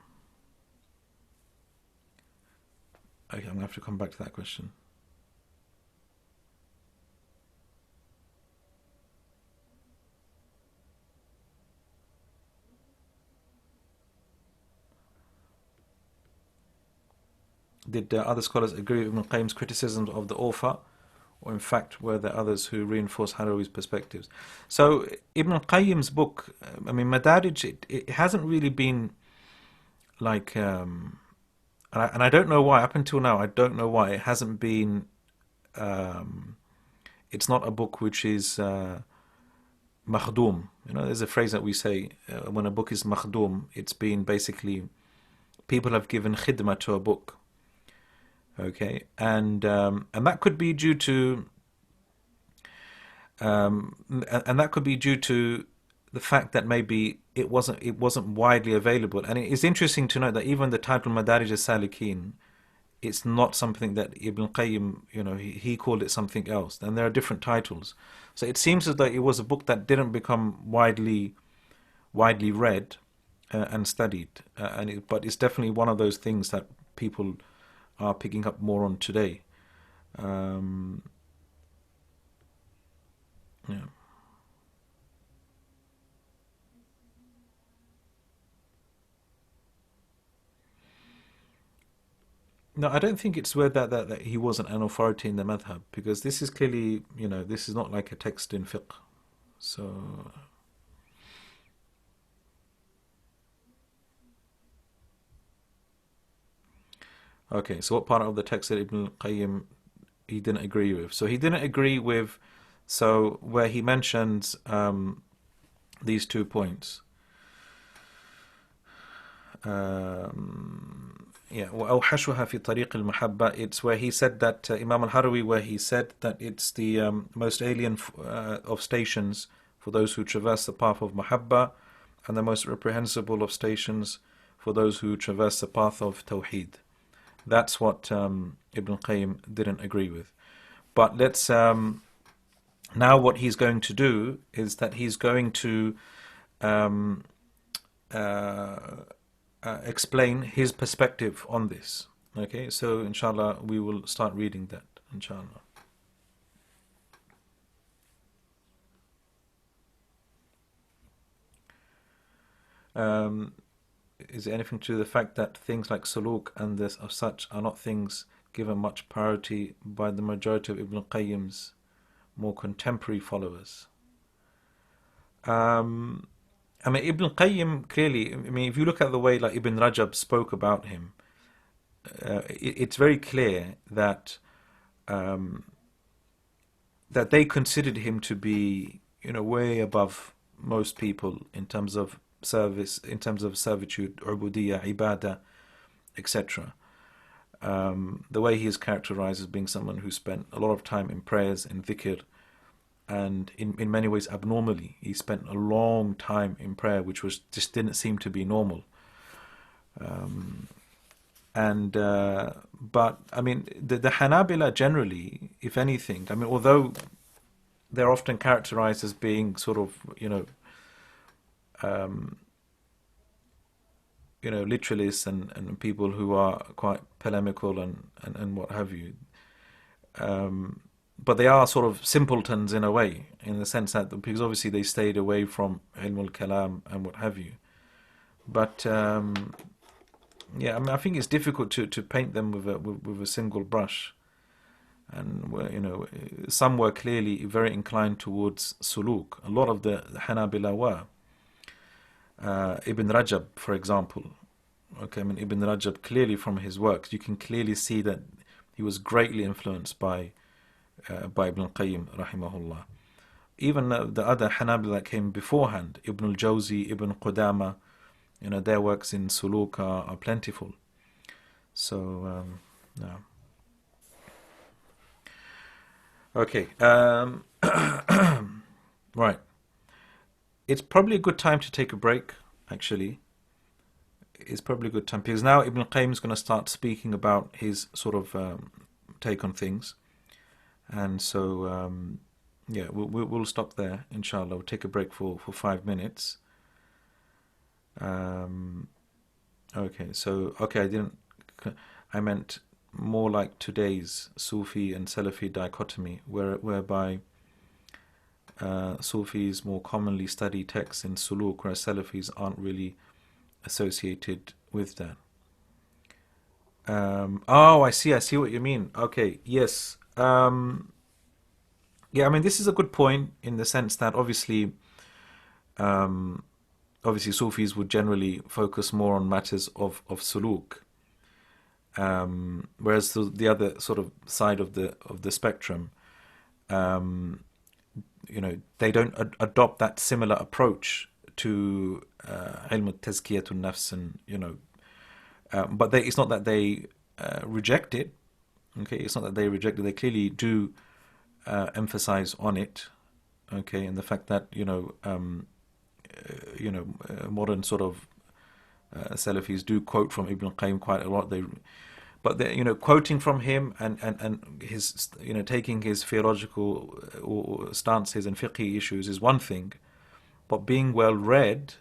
A: Okay, I'm going to have to come back to that question. Did other scholars agree with Ibn Qayyim's criticisms of the author, or in fact were there others who reinforce Harawi's perspectives? So Ibn Qayyim's book, Madārij, it hasn't really been like, and I don't know why, up until now, I don't know why it hasn't been, it's not a book which is makhdum. There's a phrase that we say, when a book is makhdum, it's been basically, people have given khidmah to a book. Okay, and that could be due to the fact that maybe it wasn't widely available. And it's interesting to note that even the title Madārij al Sālikīn, it's not something that Ibn Qayyim, he called it something else. And there are different titles. So it seems as though it was a book that didn't become widely read and studied. But it's definitely one of those things that people are picking up more on today. Yeah. No, I don't think it's where that he wasn't an authority in the madhab, because this is clearly, this is not like a text in fiqh. So okay, so what part of the text that Ibn Qayyim he didn't agree with? So he didn't agree with, so where he mentions these 2 points. وأوحشها في طريق المحبة. It's where he said that Imam al-Harawi, where he said that it's the most alien of stations for those who traverse the path of mahabba, and the most reprehensible of stations for those who traverse the path of tawheed. That's what Ibn Qayyim didn't agree with. But let's Now what he's going to do is that he's going to um, explain his perspective on this. Okay, so inshallah we will start reading that, inshallah. Um, is there anything to the fact that things like suluk and this of such are not things given much priority by the majority of Ibn Qayyim's more contemporary followers? I mean, Ibn Qayyim clearly, I mean, if you look at the way like Ibn Rajab spoke about him, it's very clear that um, that they considered him to be, way above most people in terms of service, in terms of servitude, ubudiyya, ibadah, etc. The way he is characterized as being someone who spent a lot of time in prayers, in dhikr, and in many ways abnormally. He spent a long time in prayer, which was just didn't seem to be normal. Um, and But I mean, the Hanabila generally, if anything, I mean, although they're often characterized as being sort of, um, literalists and people who are quite polemical and what have you. But they are sort of simpletons in a way, in the sense that because obviously they stayed away from ilm al-kalam and what have you. But yeah, I mean, I think it's difficult to paint them with a single brush. And some were clearly very inclined towards suluk. A lot of the Hanabila were. Ibn Rajab, for example. Okay, I mean, Ibn Rajab, clearly from his works, you can clearly see that he was greatly influenced by Ibn Qayyim, rahimahullah. Even the other Hanabila that came beforehand, Ibn al-Jawzi, Ibn Qudama, their works in suluk are plentiful. So, yeah. Okay. Right. It's probably a good time to take a break, actually. It's probably a good time because now Ibn Qayyim is going to start speaking about his sort of take on things. And so, yeah, we'll stop there, inshallah. We'll take a break for 5 minutes. Okay, so, I meant more like today's Sufi and Salafi dichotomy, whereby Sufis more commonly study texts in suluk, whereas Salafis aren't really associated with that. Oh, I see what you mean. Okay, yes. Yeah, I mean, this is a good point in the sense that um, obviously Sufis would generally focus more on matters of suluk, whereas the other sort of side of the spectrum, um, they don't adopt that similar approach to ilm al-tazkiyatun nafs, and but it's not that they reject it. Okay, it's not that they reject it. They clearly do emphasize on it. Okay, and the fact that modern sort of Salafis do quote from Ibn Qayyim quite a lot. But they're quoting from him and his taking his theological or stances and fiqhi issues is one thing, but being well read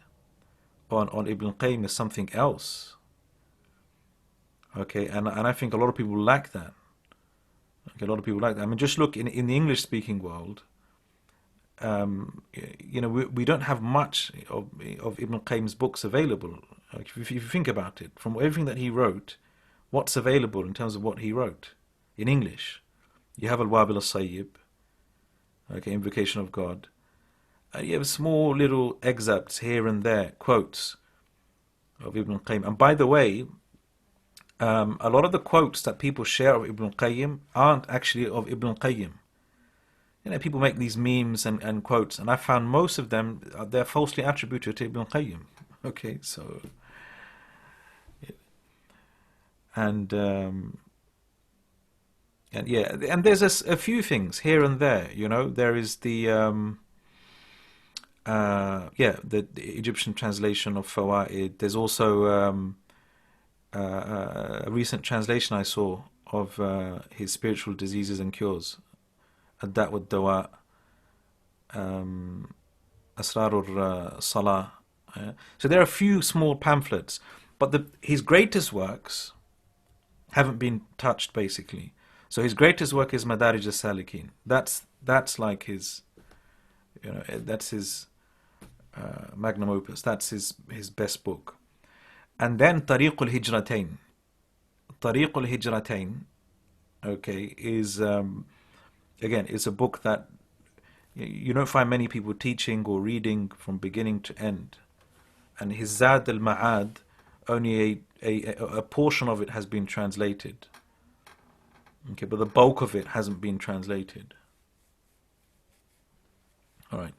A: on Ibn Qayyim is something else. Okay, and I think a lot of people lack that. Okay, a lot of people lack that. I mean, just look in the English speaking world. We don't have much of Ibn Qayyim's books available. Like, if you think about it, from everything that he wrote, what's available in terms of what he wrote in English? You have Al-Wabil al-Sayyib, okay, Invocation of God. You have small little excerpts here and there, quotes of Ibn Qayyim. And by the way, a lot of the quotes that people share of Ibn Qayyim aren't actually of Ibn Qayyim. People make these memes and quotes, and I found most of them, they're falsely attributed to Ibn Qayyim. Okay, so... And yeah, and there's a few things here and there. There is the Egyptian translation of Fawaid. There's also a recent translation I saw of his spiritual diseases and cures, Ad-Dat wa Dawa. Asrarul Salah. So there are a few small pamphlets, but his greatest works haven't been touched basically. So his greatest work is Madārij al Sālikīn. That's like his, that's his magnum opus. That's his best book. And then Tariq al Hijratain. Tariq al Hijratain, okay, is again, it's a book that you don't find many people teaching or reading from beginning to end. And his Zad al Ma'ad, only a portion of it has been translated. Okay, but the bulk of it hasn't been translated. All right.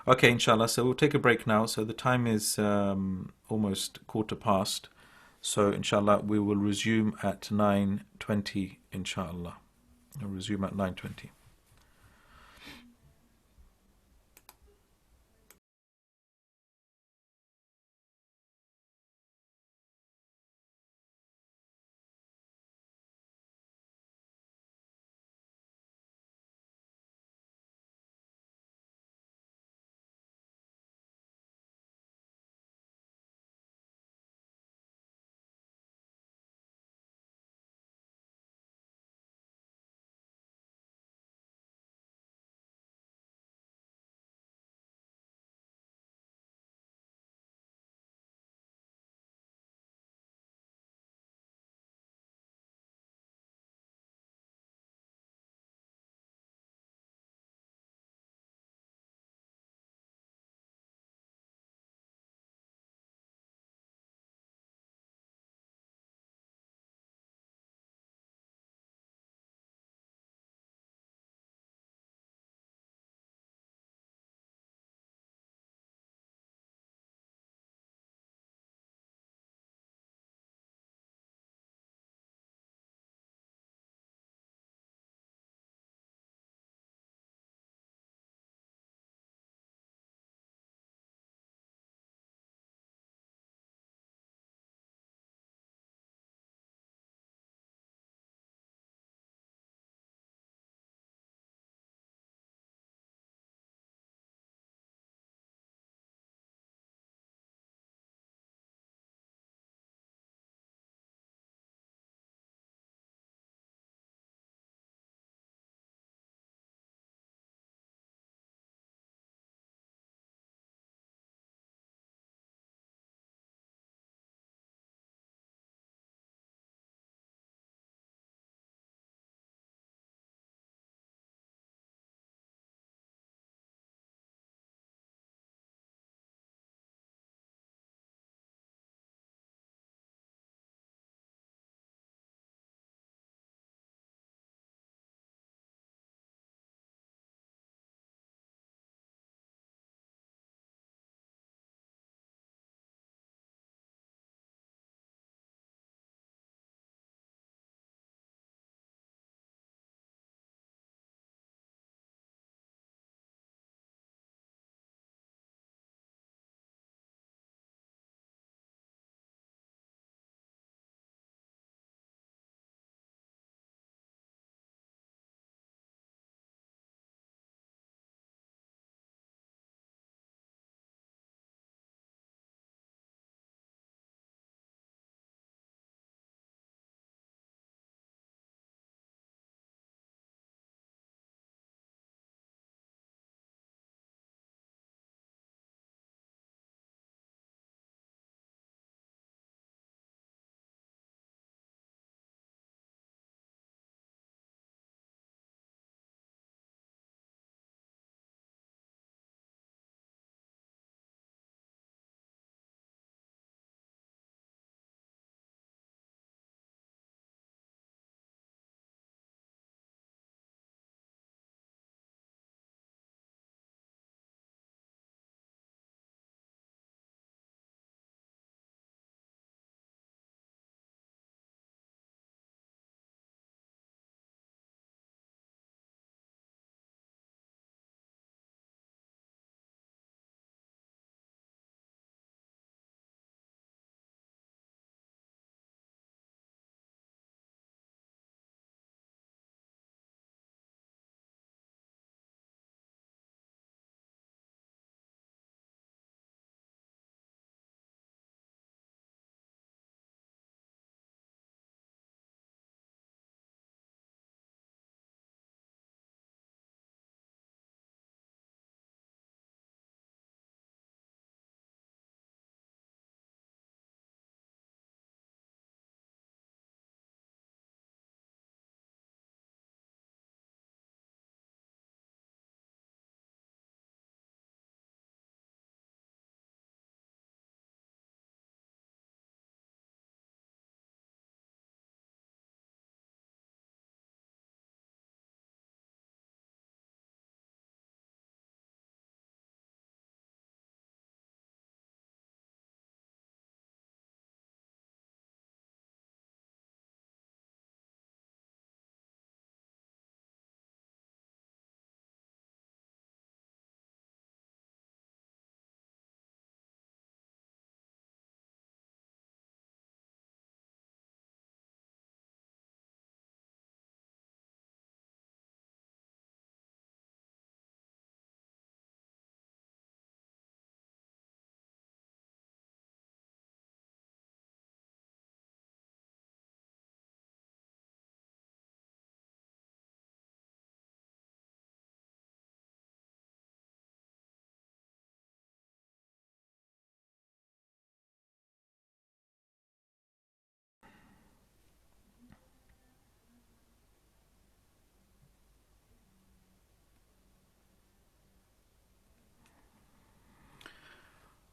A: Okay, inshallah. So we'll take a break now. So the time is almost quarter past. So inshallah, we will resume at 9:20. Inshallah, we'll resume at 9:20.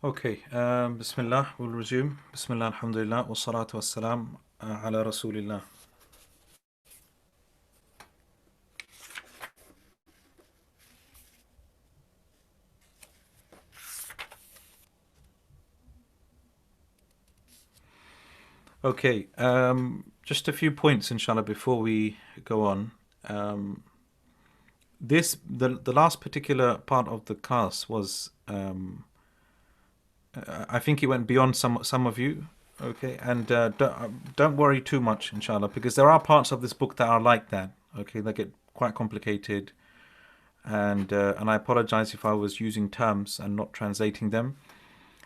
A: Okay, Bismillah, we'll resume. Bismillah, alhamdulillah, wa salatu wa salam ala Rasulillah. Okay, just a few points, inshallah, before we go on. The last particular part of the class was, I think it went beyond some of you. Okay, and don't worry too much, inshallah, because there are parts of this book that are like that. Okay, they get quite complicated, and I apologize if I was using terms and not translating them.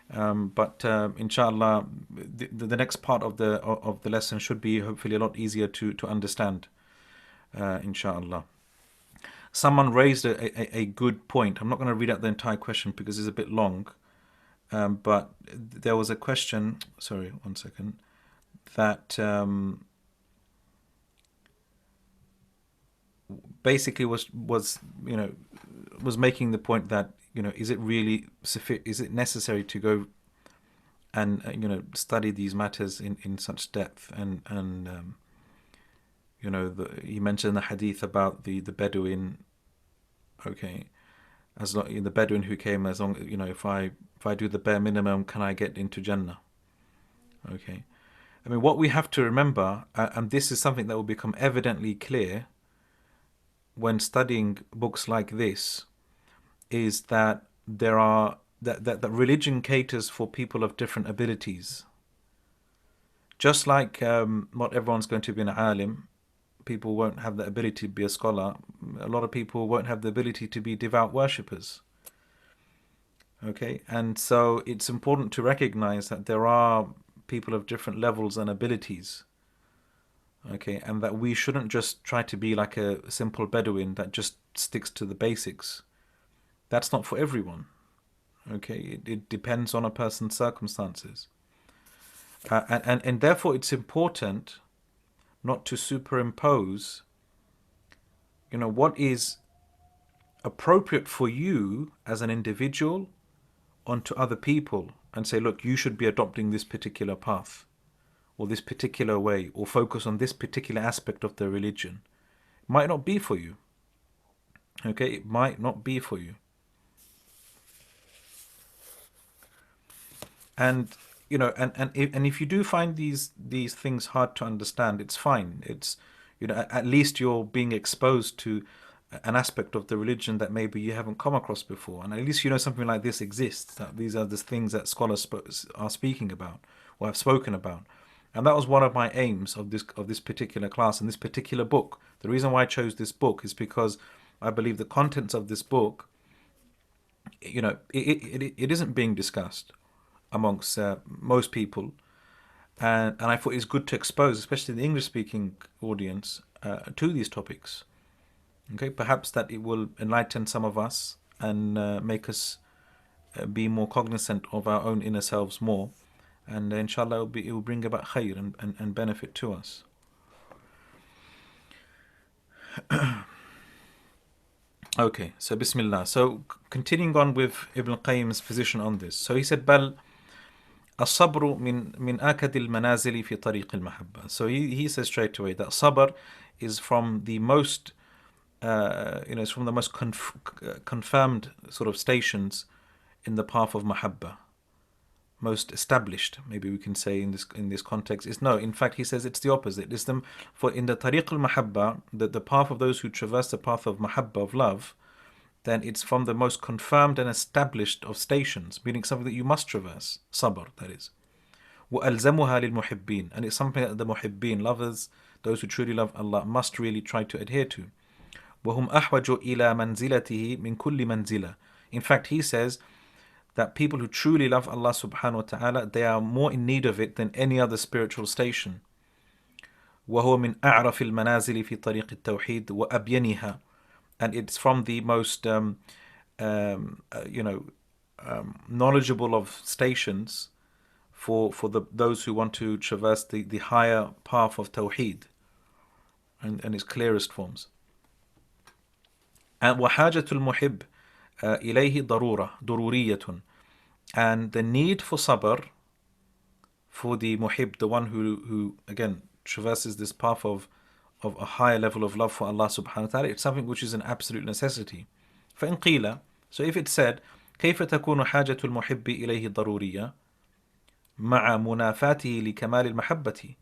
A: But inshallah, the next part of the lesson should be hopefully a lot easier to understand. Inshallah. Someone raised a good point. I'm not going to read out the entire question because it's a bit long. But there was a question. Sorry, one second. That basically was making the point that is it really is it necessary to go and study these matters in such depth, and he mentioned the hadith about the Bedouin. Okay, as long the Bedouin who came, as long if I do the bare minimum, can I get into Jannah? Okay, I mean, what we have to remember, and this is something that will become evidently clear when studying books like this, is that that religion caters for people of different abilities. Just like not everyone's going to be an alim, people won't have the ability to be a scholar. A lot of people won't have the ability to be devout worshippers. Okay, and so it's important to recognize that there are people of different levels and abilities. Okay, and that we shouldn't just try to be like a simple Bedouin that just sticks to the basics. That's not for everyone. Okay, it depends on a person's circumstances. And therefore it's important not to superimpose, what is appropriate for you as an individual onto other people and say, look, you should be adopting this particular path or this particular way or focus on this particular aspect of the religion. It might not be for you. Okay, it might not be for you. And if you do find these things hard to understand, it's fine. It's at least you're being exposed to an aspect of the religion that maybe you haven't come across before, and at least something like this exists. That these are the things that scholars are speaking about or have spoken about, and that was one of my aims of this particular class and this particular book. The reason why I chose this book is because I believe the contents of this book, it isn't being discussed amongst most people, and I thought it's good to expose, especially the English-speaking audience, to these topics. Okay, perhaps that it will enlighten some of us and make us be more cognizant of our own inner selves more, and inshallah it will bring about khair and benefit to us. Okay, so Bismillah. So continuing on with Ibn Qayyim's position on this. So he said, "Bal الصبر من آكد المنازل في طريق المحبة." So he says straight away that sabr is from the most it's from the most confirmed sort of stations in the path of mahabba, most established, maybe we can say in this context. Is no, in fact he says it's the opposite. It's them for in the tariq al-mahabba, the path of those who traverse the path of mahabba, of love, then it's from the most confirmed and established of stations, meaning something that you must traverse. Sabr, that is. وَأَلْزَمُهَا لِلْمُحِبِّينَ, and it's something that the muhibbin, lovers, those who truly love Allah, must really try to adhere to. وَهُمْ أَحْوَجُ إِلَى مَنْزِلَتِهِ مِنْ كُلِّ مَنْزِلَةٍ. In fact, he says that people who truly love Allah subhanahu wa ta'ala, they are more in need of it than any other spiritual station. وَهُوَ مِنْ أَعْرَفِ الْمَنَازِلِ فِي طَرِيقِ التَّوْحِيدِ وَأَبْيَنِهَا, and it's from the most knowledgeable of stations for those who want to traverse the higher path of Tawheed and its clearest forms. And وحاجة المحب إليه ضرورية, And the need for sabr for the muhib, the one who again traverses this path of a higher level of love for Allah subhanahu wa ta'ala, it's something which is an absolute necessity. فإن قيل, so if it said كيف تكون حاجة المحب إليه ضرورية مع منافاته لكمال المحبة.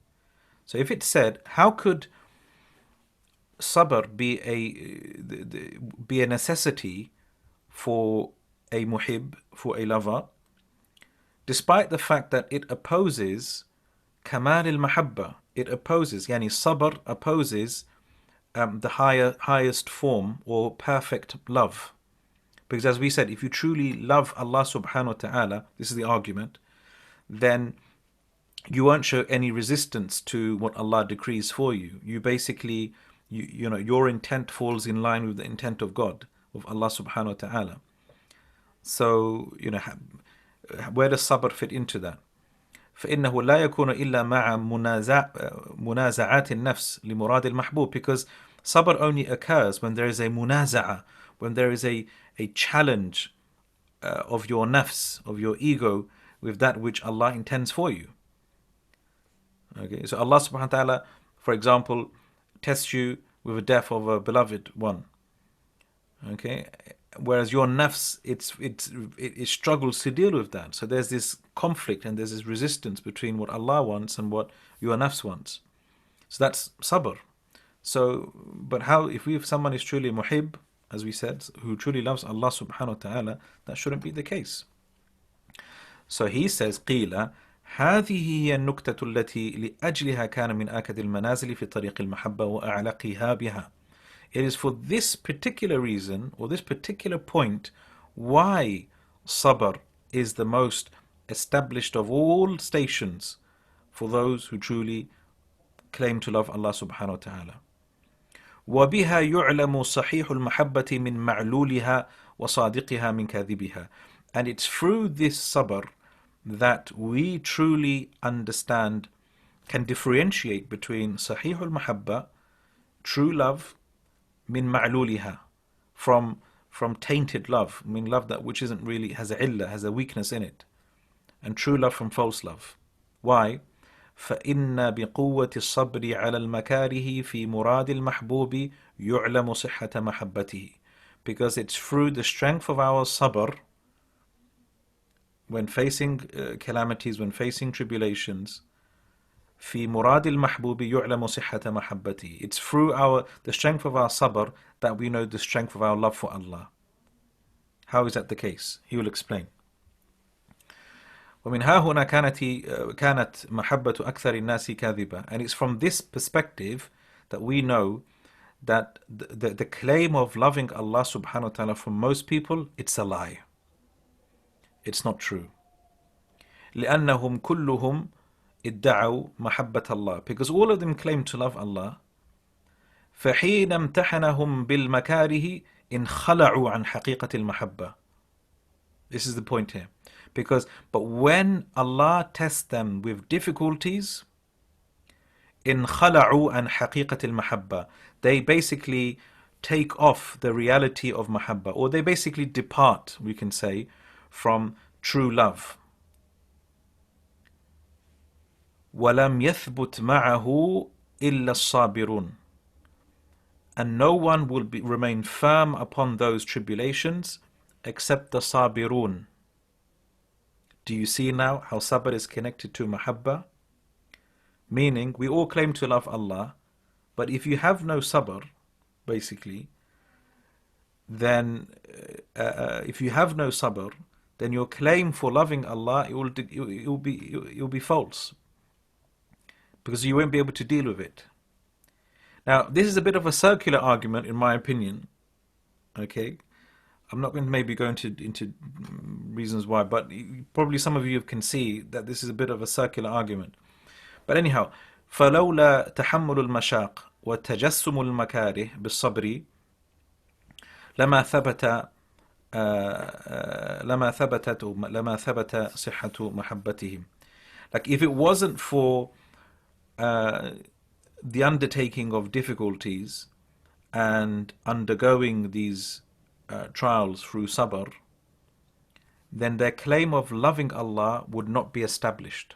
A: So if it said, how could sabr be a necessity for a muhib, for a lover, despite the fact that it opposes kamal al-mahabba, it opposes, yani sabr opposes the highest form or perfect love. Because as we said, if you truly love Allah subhanahu wa ta'ala, this is the argument, then you won't show any resistance to what Allah decrees for you. You basically, you know, your intent falls in line with the intent of God, of Allah subhanahu wa ta'ala. So, you know, where does sabr fit into that? فإنه لا يكون إلا مع منازعات النفس لمراد المحبوب, because sabr only occurs when there is a munaza'a, when there is a challenge of your nafs, of your ego, with that which Allah intends for you. Okay, so Allah subhanahu wa ta'ala, for example, tests you with the death of a beloved one. Okay, whereas your nafs, it struggles to deal with that. So there's this conflict and there's this resistance between what Allah wants and what your nafs wants. So that's sabr. So, but how, if someone is truly muhib, as we said, who truly loves Allah subhanahu wa ta'ala, that shouldn't be the case. So he says, قيل هذه هي النكتة التي لأجلها كان من آكد المنازل في طريق المحبة وأعلقها بها. It is for this particular reason, or this particular point, why sabr is the most established of all stations for those who truly claim to love Allah subhanahu wa ta'ala. وبها يعلم صحيح المحبة من معلولها وصادقها من كاذبها. And it's through this sabr that we truly understand, can differentiate between sahih al-mahabba, true love, min ma'luliha, from tainted love, I mean love that which isn't really, has a illah, has a weakness in it, and true love from false love. Why? فإن بقوة الصبر على المكاره في مراد المحبوب يعلم صحة محبته. Because it's through the strength of our sabr, when facing calamities, when facing tribulations, في مراد المحبوب يعلم صحة محبته. It's through the strength of our sabr that we know the strength of our love for Allah. How is that the case? He will explain. ومن ها هنا كانت محبة أكثر الناس كاذبة. And it's from this perspective that we know that the claim of loving Allah subhanahu wa ta'ala from most people, it's a lie. It's not true. لأنهم كلهم ادعوا محبة الله, because all of them claim to love Allah. فحين امتحنهم بالمكاره انخلعوا عن حقيقة المحبة. This is the point here. But when Allah tests them with difficulties, انخلعوا عن حقيقة المحبة, they basically take off the reality of mahabba, or they basically depart, we can say, from true love. وَلَمْ يَثْبُتْ مَعَهُ إِلَّا الصَّابِرُونَ. And no one will remain firm upon those tribulations except the sabirun. Do you see now how sabr is connected to mahabba? Meaning, we all claim to love Allah, but if you have no sabr, basically, then then your claim for loving Allah, it will be false, because you won't be able to deal with it. Now, this is a bit of a circular argument, in my opinion. Okay, I'm not going to maybe go into reasons why, but probably some of you can see that this is a bit of a circular argument. But anyhow, فلولا تحمل المشاق وتجسم المكاره بالصبر لما ثبت صحة محبتهم. Like, if it wasn't for the undertaking of difficulties and undergoing these trials through sabr, then their claim of loving Allah would not be established.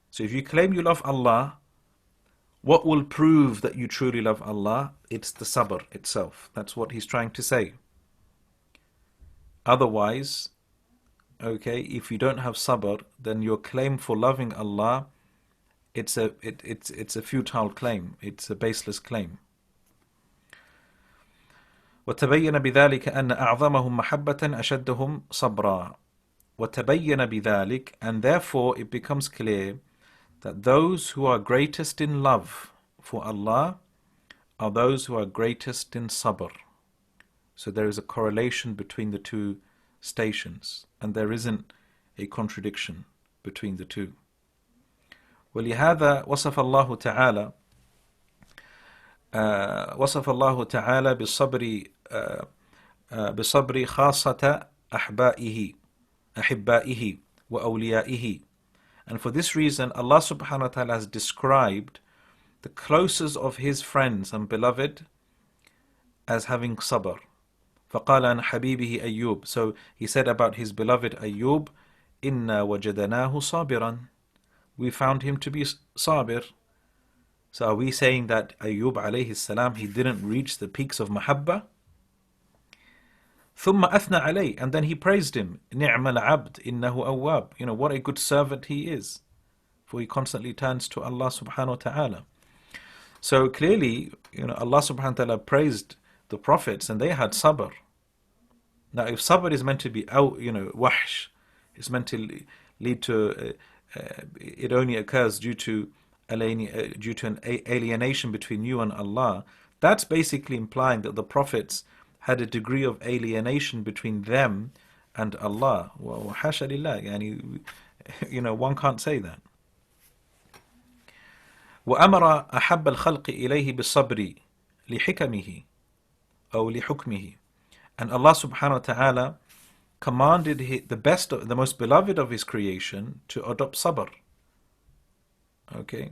A: So if you claim you love Allah, what will prove that you truly love Allah? It's the sabr itself. That's what he's trying to say. Otherwise, okay, if you don't have sabr, then your claim for loving Allah, it's a futile claim. It's a baseless claim. وتبين بذلك أن أعظمهم محبة أشدهم صبرا. وتبين بذلك, and therefore it becomes clear that those who are greatest in love for Allah are those who are greatest in sabr. So there is a correlation between the two stations, and there isn't a contradiction between the two. ولهذا وصف الله تعالى بالصبر خاصة أحبائه وأوليائه. And for this reason, Allah subhanahu wa ta'ala has described the closest of His friends and beloved as having sabr. فقال عن حبيبه أيوب. So He said about His beloved Ayyub, إِنَّا وَجَدَنَاهُ صَابِرًا. We found him to be sabir. So are we saying that Ayyub alayhi salam, he didn't reach the peaks of mahabba? ثُمَّ أَثْنَى عَلَيْهِ, and then he praised him. نِعْمَ الْعَبْدِ إِنَّهُ أَوَّابٌ. What a good servant he is, for he constantly turns to Allah subhanahu wa ta'ala. So clearly, Allah subhanahu wa ta'ala praised the prophets and they had sabr. Now if sabr is meant to be wahsh, it's meant to lead to it only occurs due to an alienation between you and Allah, that's basically implying that the prophets had a degree of alienation between them and Allah. وحاشا لله, one can't say that. وأمر أحب الخلق إليه بالصبر لحكمه أو لحكمه. And Allah subhanahu wa ta'ala commanded the most beloved of His creation to adopt sabr. Okay,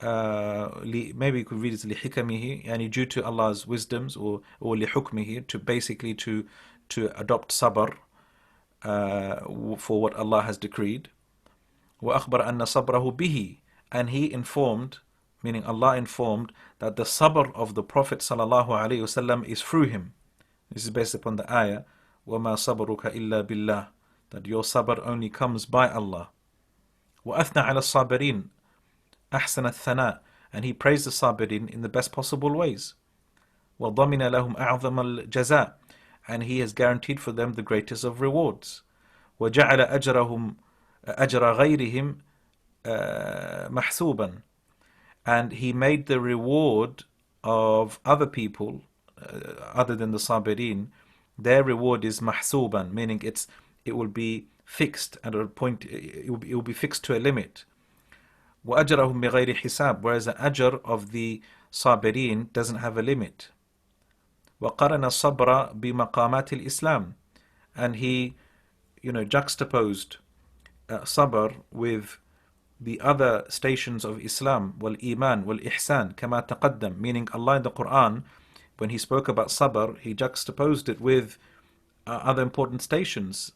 A: maybe you could read it لحكمه, يعني due to Allah's wisdoms, or لحكمه, to basically to adopt sabr for what Allah has decreed. وأخبر أن صبره به, and He informed, meaning Allah informed, that the sabr of the Prophet sallallahu alaihi wasallam is through him. This is based upon the ayah, وَمَا صَبْرُكَ إِلَّا بِاللَّهِ, that your sabr only comes by Allah. وَأَثْنَى عَلَى الصَّابِرِينَ أَحْسَنَ الثَّنَاءِ, and He praised the sabirin in the best possible ways. وَضَمِنَ لَهُمْ أَعْظَمَ الْجَزَاءِ, and He has guaranteed for them the greatest of rewards. وَجَعَلَ أَجْرَ غَيْرِهِمْ مَحْثُوبًا, and He made the reward of other people, other than the sabirin, their reward is mahsuban, meaning it will be fixed at a point, it will be fixed to a limit. وَأَجْرَهُمْ بِغَيْرِ حِسَابٍ, whereas the ajr of the sabirin doesn't have a limit. وَقَرَنَ الصَّبْرَ بِمَقَامَاتِ الْإِسْلَامِ, and He juxtaposed sabr with the other stations of Islam, wal-iman, wal-ihsan, كما تقدم, meaning Allah in the Quran, when He spoke about sabr, He juxtaposed it with other important stations.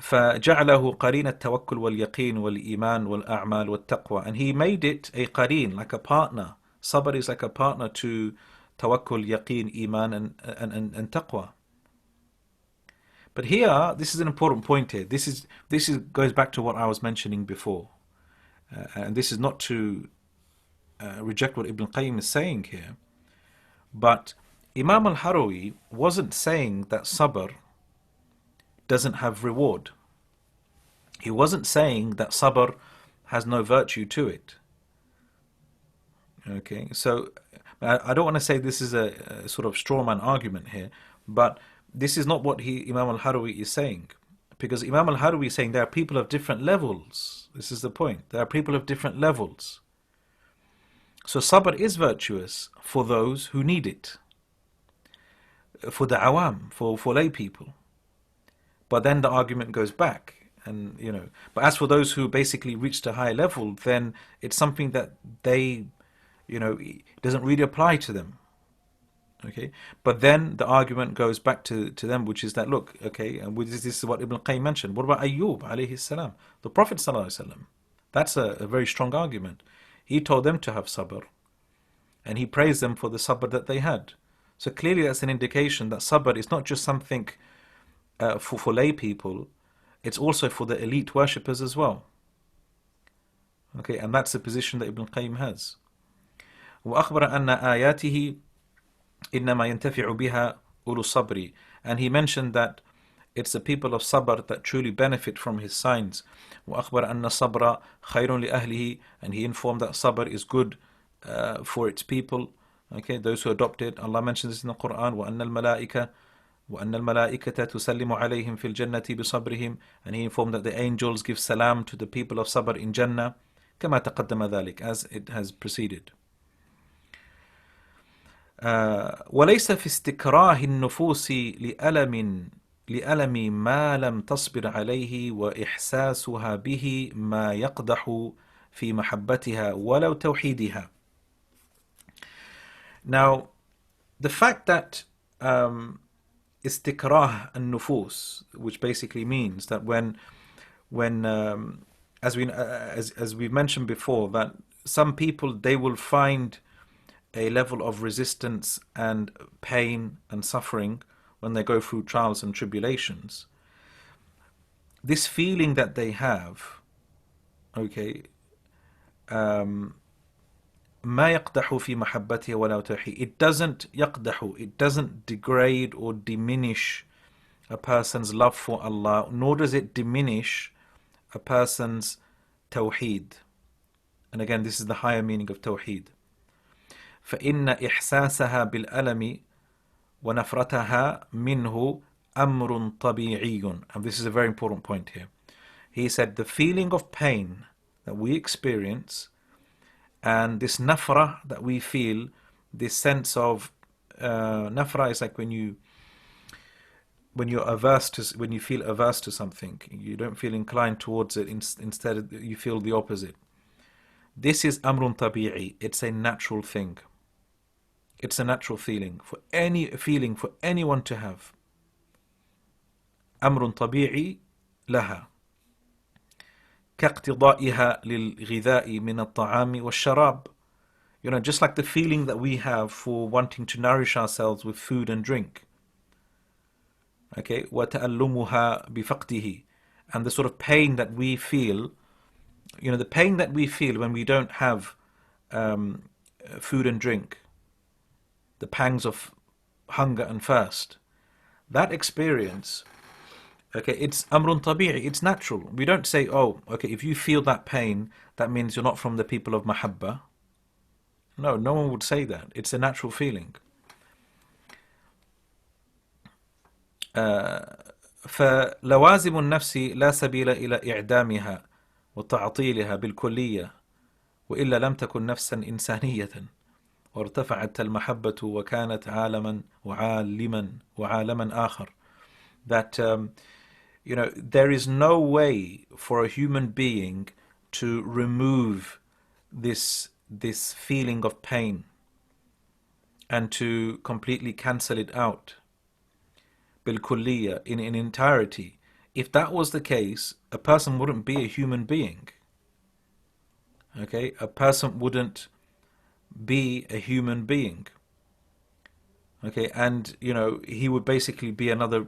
A: فجعله قرين التوكل واليقين والإيمان والأعمال والتقوى, and He made it a qareen, like a partner. Sabr is like a partner to tawakkul, yaqeen, iman, and taqwa. But here, this is an important point here. This goes back to what I was mentioning before, and this is not to reject what Ibn Qayyim is saying here, but Imam al-Harawi wasn't saying that sabr doesn't have reward. He wasn't saying that sabr has no virtue to it. Okay, so I don't want to say this is a sort of straw man argument here, but this is not what Imam al-Harawi is saying, because Imam al-Harawi is saying there are people of different levels. This is the point. There are people of different levels. So sabr is virtuous for those who need it, for the awam, for lay people. But then the argument goes back, and but as for those who basically reached a high level, then it's something that they, it doesn't really apply to them. Okay, but then the argument goes back to them, which is that, look, okay, and this is what Ibn Qayyim mentioned. What about Ayyub alayhi salam, the Prophet sallallahu alaihi wasallam? That's a very strong argument. He told them to have sabr, and he praised them for the sabr that they had. So clearly that's an indication that sabr is not just something for lay people, it's also for the elite worshippers as well. Okay, and that's the position that Ibn Qayyim has. وأخبر أن آياته إنما ينتفع بها أولو الصبر, and he mentioned that it's the people of sabr that truly benefit from his signs. وأخبر أن الصبر خير لأهله, and he informed that sabr is good for its people, okay, those who adopt it. Allah mentions this in the Quran, وأن الملائكة تسلم عليهم في الجنة بصبرهم, and he informed that the angels give salam to the people of sabr in Jannah, كما تقدم ذلك, as it has preceded. وليس في استكراه النفوس لألم ما لم تصبر عليه وإحساسها به ما يقدح في محبتها ولو توحيدها. Now, the fact that istikrah an-nufus, which basically means that when as we've mentioned before, that some people, they will find a level of resistance and pain and suffering when they go through trials and tribulations. This feeling that they have, okay, ما يقدح في محبته ولا توحيد, it doesn't يقدح, it doesn't degrade or diminish a person's love for Allah, nor does it diminish a person's tawheed. And again, this is the higher meaning of tawheed. فإن إحساسها بالألم ونفرتها منه أمر طبيعي. And this is a very important point here. He said the feeling of pain that we experience and this nafra that we feel, this sense of nafra is like when you feel averse to something, you don't feel inclined towards it, instead you feel the opposite. This is amrun tabi'i, it's a natural thing. It's a natural feeling for anyone to have. أمر طبيعي لها كاقتضائها للغذاء من الطعام والشراب. You know, just like the feeling that we have for wanting to nourish ourselves with food and drink. Okay, وتألمها بفقده, and the sort of pain that we feel, you know, the pain that we feel when we don't have food and drink, the pangs of hunger and thirst, that experience, okay, it's amrun tabi'i, it's natural. We don't say, oh, okay, if you feel that pain, that means you're not from the people of mahabba. No, no one would say that. It's a natural feeling. فلوازم النفس لا سبيل إلى إعدامها وتعطيلها بالكلية وإلا لم تكن نفسا إنسانية وارتفعت المحبة وكانت عالما وعالما آخر. That you know, there is no way for a human being to remove this feeling of pain and to completely cancel it out بالكلية, in entirety. If that was the case, a person wouldn't be a human being. Okay, a person wouldn't be a human being. Okay, and you know, he would basically be another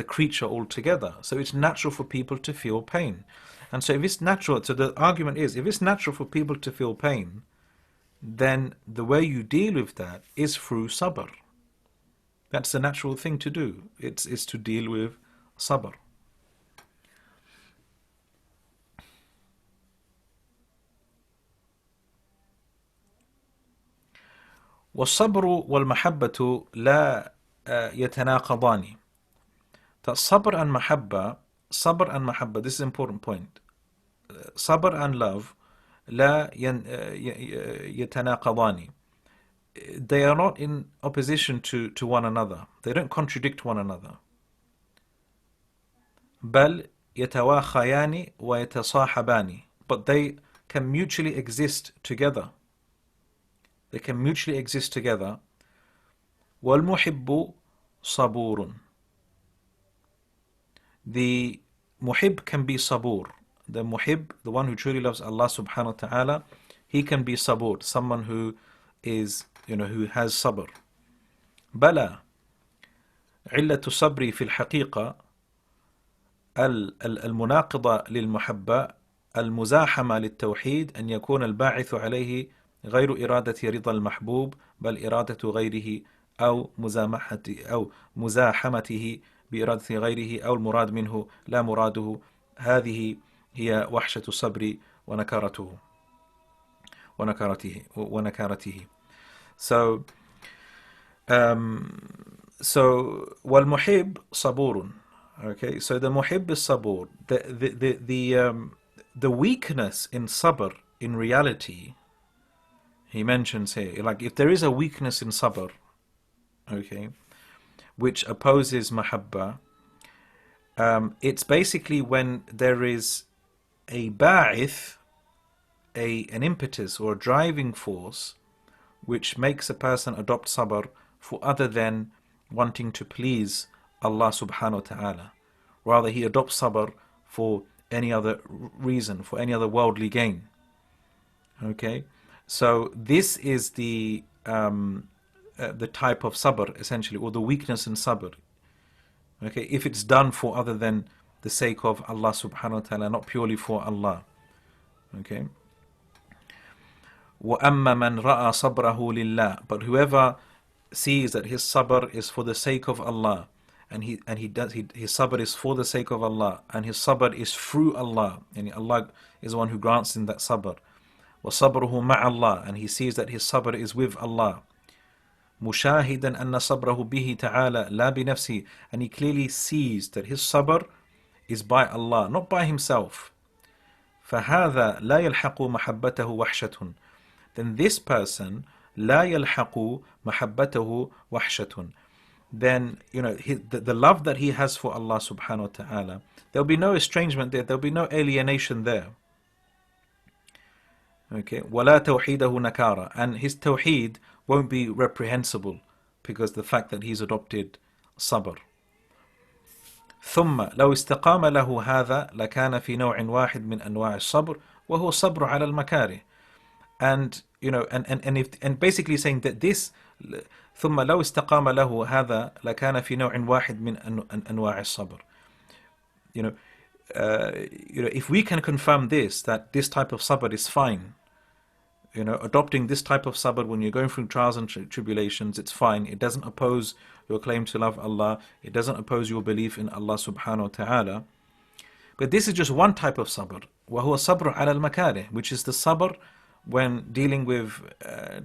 A: creature altogether. So it's natural for people to feel pain. And so if it's natural, so the argument is, if it's natural for people to feel pain, then the way you deal with that is through sabr. That's the natural thing to do. It's to deal with sabr. والصبر والمحبة لا يتناقضان. That sabr and mahabba, this is an important point. Sabr and love لا يتناقضان. They are not in opposition to one another. They don't contradict one another. بل يتواخيان ويتصاحبان. But they can mutually exist together. They can mutually exist together. وَالْمُحِبُّ صَبُورٌ. The muhib can be sabur. The muhib, the one who truly loves Allah subhanahu wa ta'ala, he can be sabur, someone who is, who has sabr. بلى علة الصبر في الحقيقة المناقضة للمحبة المزاحمة للتوحيد أن يكون الباعث عليه غير إرادة رضا المحبوب بل إرادة غيره أو مزاحمته بإرادة غيره أو المراد منه لا مراده. هذه هي وحشة الصبر ونكارته. So والمحب صبور. Okay, so the muhib is sabur. The weakness in sabr, in reality, he mentions here, like if there is a weakness in sabr, okay, which opposes mahabba, it's basically when there is a ba'ith, an impetus or a driving force, which makes a person adopt sabr for other than wanting to please Allah subhanahu wa ta'ala. Rather, he adopts sabr for any other reason, for any other worldly gain. Okay, so this is the type of sabr, essentially, or the weakness in sabr. Okay, if it's done for other than the sake of Allah subhanahu wa ta'ala, not purely for Allah. Okay. وَأَمَّا مَنْ رَأَى صَبْرَهُ لِلَّهِ. But whoever sees that his sabr is for the sake of Allah, and his sabr is for the sake of Allah, and his sabr is through Allah, and Allah is the one who grants him that sabr. وَصَبْرُهُ مَعَ اللَّهِ. And he sees that his sabr is with Allah. مُشَاهِدًا أَنَّ صَبْرَهُ بِهِ تَعَالَى لَا بِنَفْسِهِ. And he clearly sees that his sabr is by Allah, not by himself. فَهَذَا لَا يَلْحَقُ مَحَبَّتَهُ وَحْشَةٌ. Then this person, لا يلحق محبته وحشة. Then, the love that he has for Allah subhanahu wa ta'ala, there'll be no estrangement there, there'll be no alienation there. Okay, ولا توحيده نكارة. And his tawheed won't be reprehensible because the fact that he's adopted sabr. ثم لو استقام له هذا لكان في نوع واحد من أنواع الصبر وهو الصبر على المكاره. And and basically saying that this ثم لو استقام له هذا لكان في نوع واحد من أنواع الصبر. If we can confirm this, that this type of sabr is fine, adopting this type of sabr when you're going through trials and tribulations, it's fine. It doesn't oppose your claim to love Allah. It doesn't oppose your belief in Allah subhanahu wa ta'ala. But this is just one type of sabr. وهو صبر على المكاره, which is the sabr when dealing with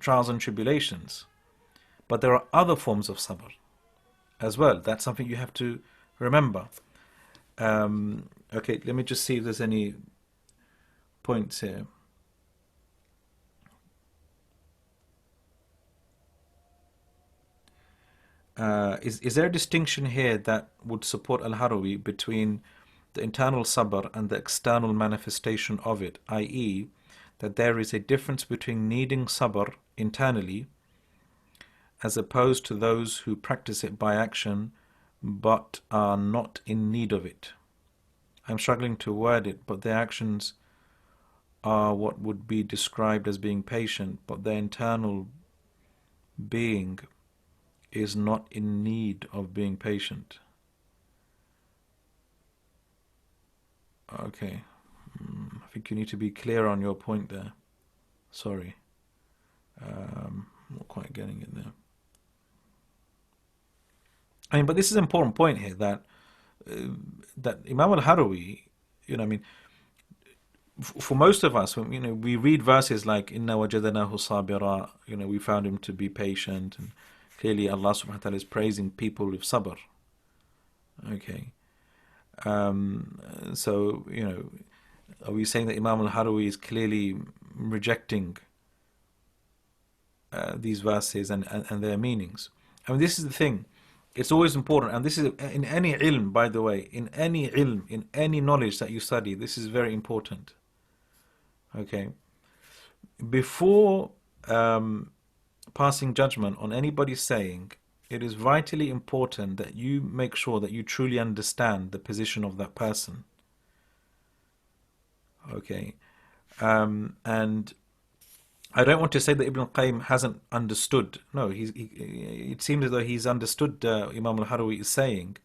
A: trials and tribulations. But there are other forms of sabr as well. That's something you have to remember. Okay, let me just see if there's any points here. Is there a distinction here that would support Al-Harawi between the internal sabr and the external manifestation of it, i.e., that there is a difference between needing sabr internally as opposed to those who practice it by action but are not in need of it? I'm struggling to word it, but their actions are what would be described as being patient, but their internal being is not in need of being patient. Okay. I think you need to be clear on your point there. Sorry. I'm not quite getting it there. But this is an important point here, that Imam al-Harawi, for most of us, when we read verses like Inna wajadanahu sabira, we found him to be patient, and clearly Allah subhanahu wa ta'ala is praising people with sabr. Okay. So, are we saying that Imam al-Harawi is clearly rejecting these verses and their meanings? This is the thing. It's always important, and this is in any ilm, by the way, in any ilm, in any knowledge that you study, this is very important. Okay? Before passing judgment on anybody saying it is vitally important that you make sure that you truly understand the position of that person. Okay, and I don't want to say that Ibn al-Qayyim hasn't understood. No, it seems as though he's understood Imam al-Harawi is saying,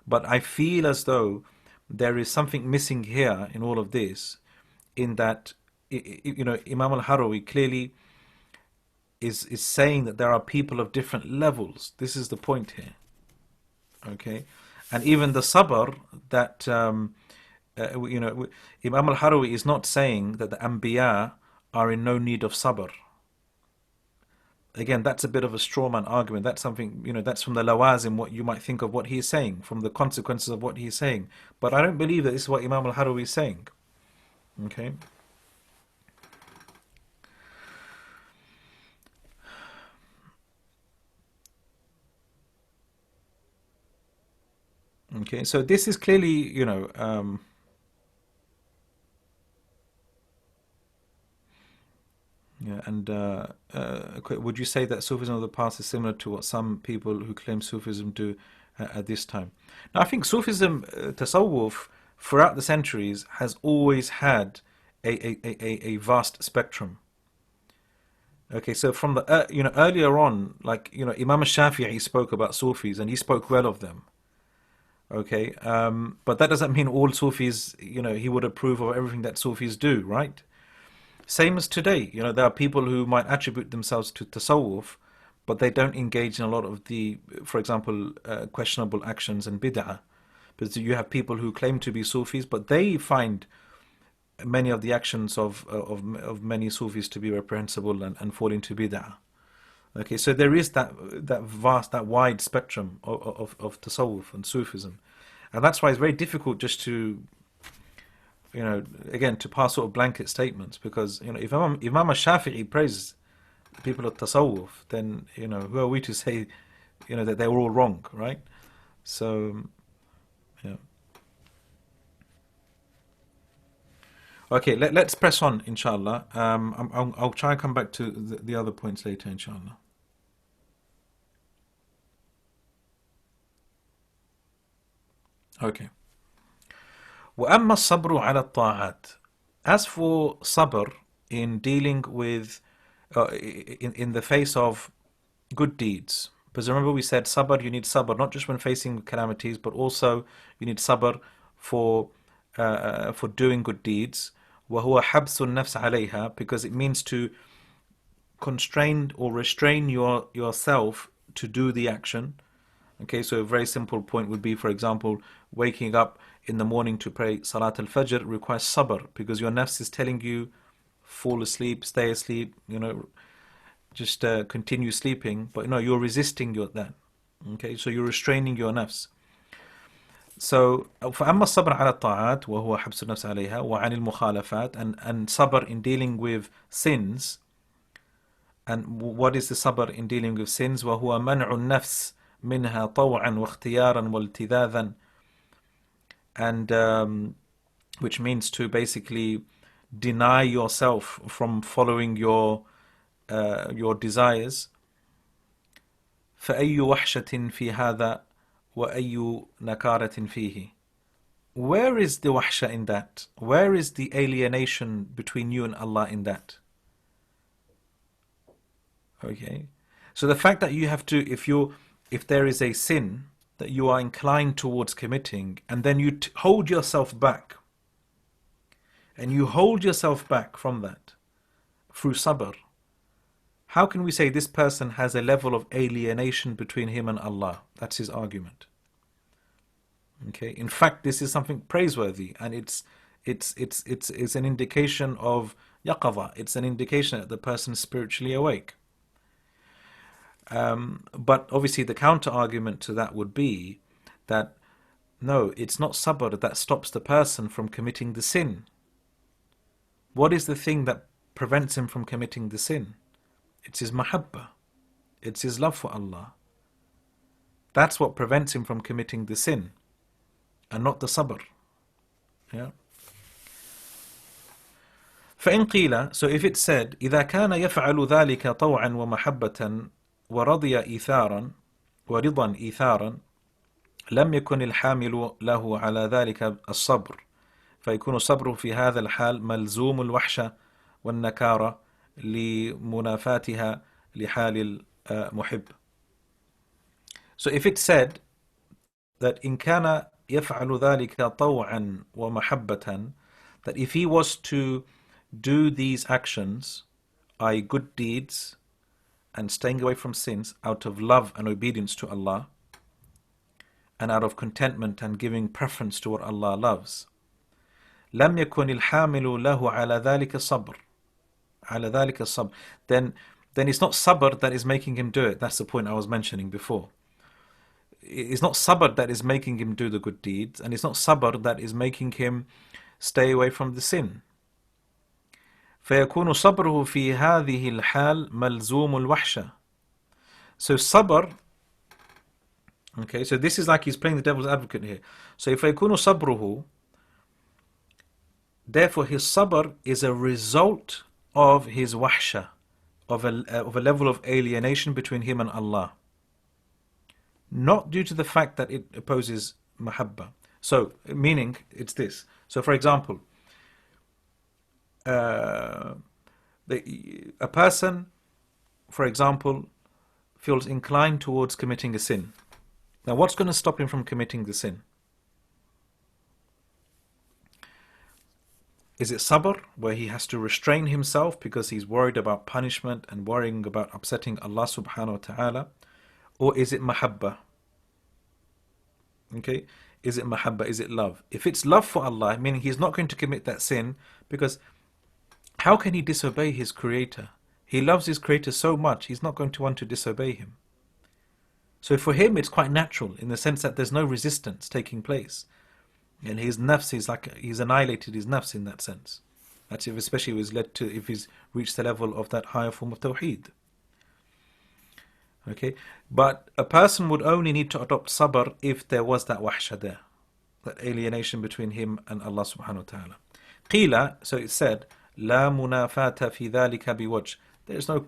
A: but I feel as though there is something missing here in all of this, in that Imam al-Harawi clearly is saying that there are people of different levels. This is the point here. Okay, and even the sabr that Imam al-Harawi is not saying that the Anbiya are in no need of sabr. Again, that's a bit of a straw man argument. That's something, that's from the lawazim, what you might think of what he is saying, from the consequences of what he is saying. But I don't believe that this is what Imam al-Harawi is saying. Okay. Okay, so this is clearly, yeah, and would you say that Sufism of the past is similar to what some people who claim Sufism do at this time? Now, I think Sufism, Tasawwuf, throughout the centuries, has always had a vast spectrum. Okay, so from the earlier on, like Imam Shafi'i spoke about Sufis, and he spoke well of them. Okay, but that doesn't mean all Sufis, he would approve of everything that Sufis do, right? Same as today, there are people who might attribute themselves to Tasawwuf, but they don't engage in a lot of the, for example, questionable actions and bid'ah. Because you have people who claim to be Sufis, but they find many of the actions of many Sufis to be reprehensible and fall into bid'ah. Okay, so there is that vast, that wide spectrum of Tasawwuf and Sufism. And that's why it's very difficult just to, again, to pass sort of blanket statements, because, if Imam Shafi'i praises people of Tasawwuf, then, who are we to say, that they were all wrong, right? So, yeah. Okay, let's press on, inshallah. I'll try and come back to the other points later, inshallah. Okay. وَأَمَّا الصَّبْرُ عَلَى الطَّاعَاتِ. As for sabr in dealing with, in the face of good deeds, because remember we said sabr, you need sabr not just when facing calamities, but also you need sabr for doing good deeds. وَهُوَ حَبْسُ النَّفْسِ عَلَيْهَا, because it means to constrain or restrain yourself to do the action. Okay, so a very simple point would be, for example, waking up in the morning to pray Salat al-Fajr requires sabr, because your nafs is telling you, fall asleep, stay asleep, just continue sleeping, but no, you're resisting that. Okay, so you're restraining your nafs. So, فَأَمَّا الصَّبْرُ عَلَى الطَّاعَاتِ وَهُوَ حَبْسُ النَّفْسِ عَلَيْهَا وَعَنِ الْمُخَالَفَاتِ, and sabr in dealing with sins. And what is the sabr in dealing with sins? وَهُوَ مَنْعُ النَّفْسِ مِنْهَا طَوْعًا وَاخْتِيَارًا وَالْتِذَاذًا, and which means to basically deny yourself from following your desires. فَأَيُّ وَحْشَةٍ فِي هَذَا وَأَيُّ نَكَارَةٍ فِيهِ. Where is the wahsha in that? Where is the alienation between you and Allah in that? Okay, so the fact that you have to, if there is a sin that you are inclined towards committing, and then you hold yourself back, and you hold yourself back from that through sabr, how can we say this person has a level of alienation between him and Allah? That's his argument. Okay, in fact, this is something praiseworthy, and it's an indication of yaqadha. It's an indication that the person is spiritually awake. But obviously the counter argument to that would be that no, it's not sabr that stops the person from committing the sin. What is the thing that prevents him from committing the sin? It's his mahabba. It's his love for Allah. That's what prevents him from committing the sin, and not the sabr. Yeah. فإن قيل, so if it's said, إذا كان يفعل ذلك طوعا ومحبة ورضي إيثارا, ورضا إيثارا لم يكن الحامل له على ذلك الصبر، فيكون صبره في هذا الحال ملزوم الوحشة والنكارة لمنافاتها لحال المحب. So if it said that إن كان يفعل ذلك طوعا ومحبة, that if he was to do these actions, i.e. good deeds and staying away from sins out of love and obedience to Allah, and out of contentment and giving preference to what Allah loves, لم يكن الحامل له على ذلك الصبر على ذلك الصبر, then it's not sabr that is making him do it. That's the point I was mentioning before. It's not sabr that is making him do the good deeds, and it's not sabr that is making him stay away from the sin. فيكون صبره في هذه الحال ملزوم الوحشة. So sabr, okay, so this is like he's playing the devil's advocate here. So فيكون صبره, therefore his sabr is a result of his wahsha, of a level of alienation between him and Allah, not due to the fact that it opposes mahabba. So meaning it's this. So for example, a person, for example, feels inclined towards committing a sin. Now what's going to stop him from committing the sin? Is it sabr, where he has to restrain himself because he's worried about punishment and worrying about upsetting Allah subhanahu wa ta'ala? Or is it mahabba? Okay, is it mahabba? Is it love? If it's love for Allah, meaning he's not going to commit that sin, because how can he disobey his creator? He loves his creator so much, he's not going to want to disobey him. So for him it's quite natural, in the sense that there's no resistance taking place. And his nafs is like, he's annihilated his nafs in that sense. That's if, especially if he's reached the level of that higher form of tawheed. Okay, but a person would only need to adopt sabr if there was that wahsha there, that alienation between him and Allah subhanahu wa ta'ala. Qila, so it said, la munafata fi dhalika biwajh. There's no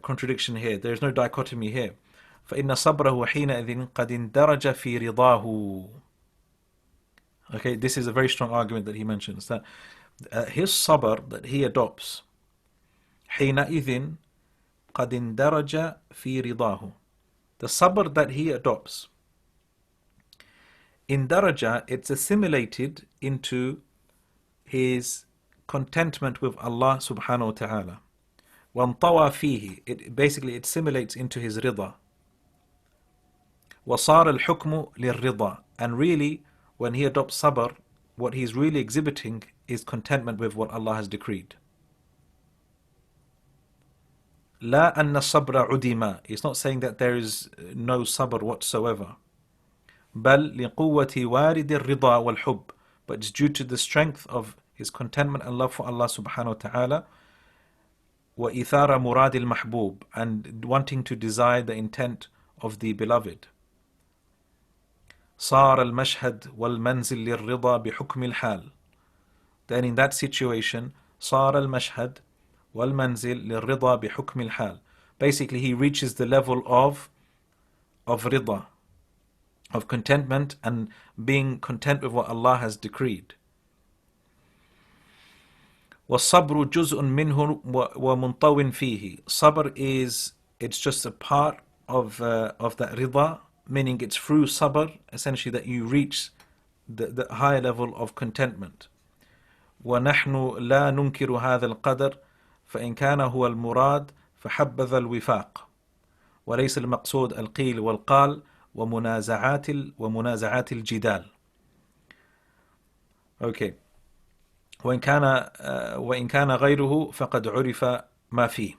A: contradiction here. There's no dichotomy here. فإن صبره حينئذ قد اندرج في رضاه. Okay, this is a very strong argument that he mentions, that his sabr that he adopts, حينئذ قد اندرج في رضاه, the sabr that he adopts, in daraja, it's assimilated into his contentment with Allah subhanahu wa ta'ala. وانطوى فيه, it assimilates into his rida. وصار الحكم للرضا, and really when he adopts sabr, what he's really exhibiting is contentment with what Allah has decreed. لا أن الصبر عدم, it's not saying that there is no sabr whatsoever. بل لقوة وارد الرضا والحب, but it's due to the strength of his contentment and love for Allah subhanahu wa ta'ala. وإثار مراد المحبوب, and wanting to desire the intent of the beloved. صار المشهد والمنزل للرضا بحكم الحال. Then in that situation, صار المشهد والمنزل للرضا بحكم الحال. Basically he reaches the level of rida, of contentment and being content with what Allah has decreed. والصبر جزء منه ومنطو فيه. Sabr it's just a part of that rida, meaning it's through sabr essentially that you reach the higher level of contentment. ونحن لا ننكر هذا القدر فإن كان هو المراد فحبذا الوفاق وليس المقصود القيل والقال ومنازعات الجدال. Okay. وإن كان غيره فقد عرف ما فيه.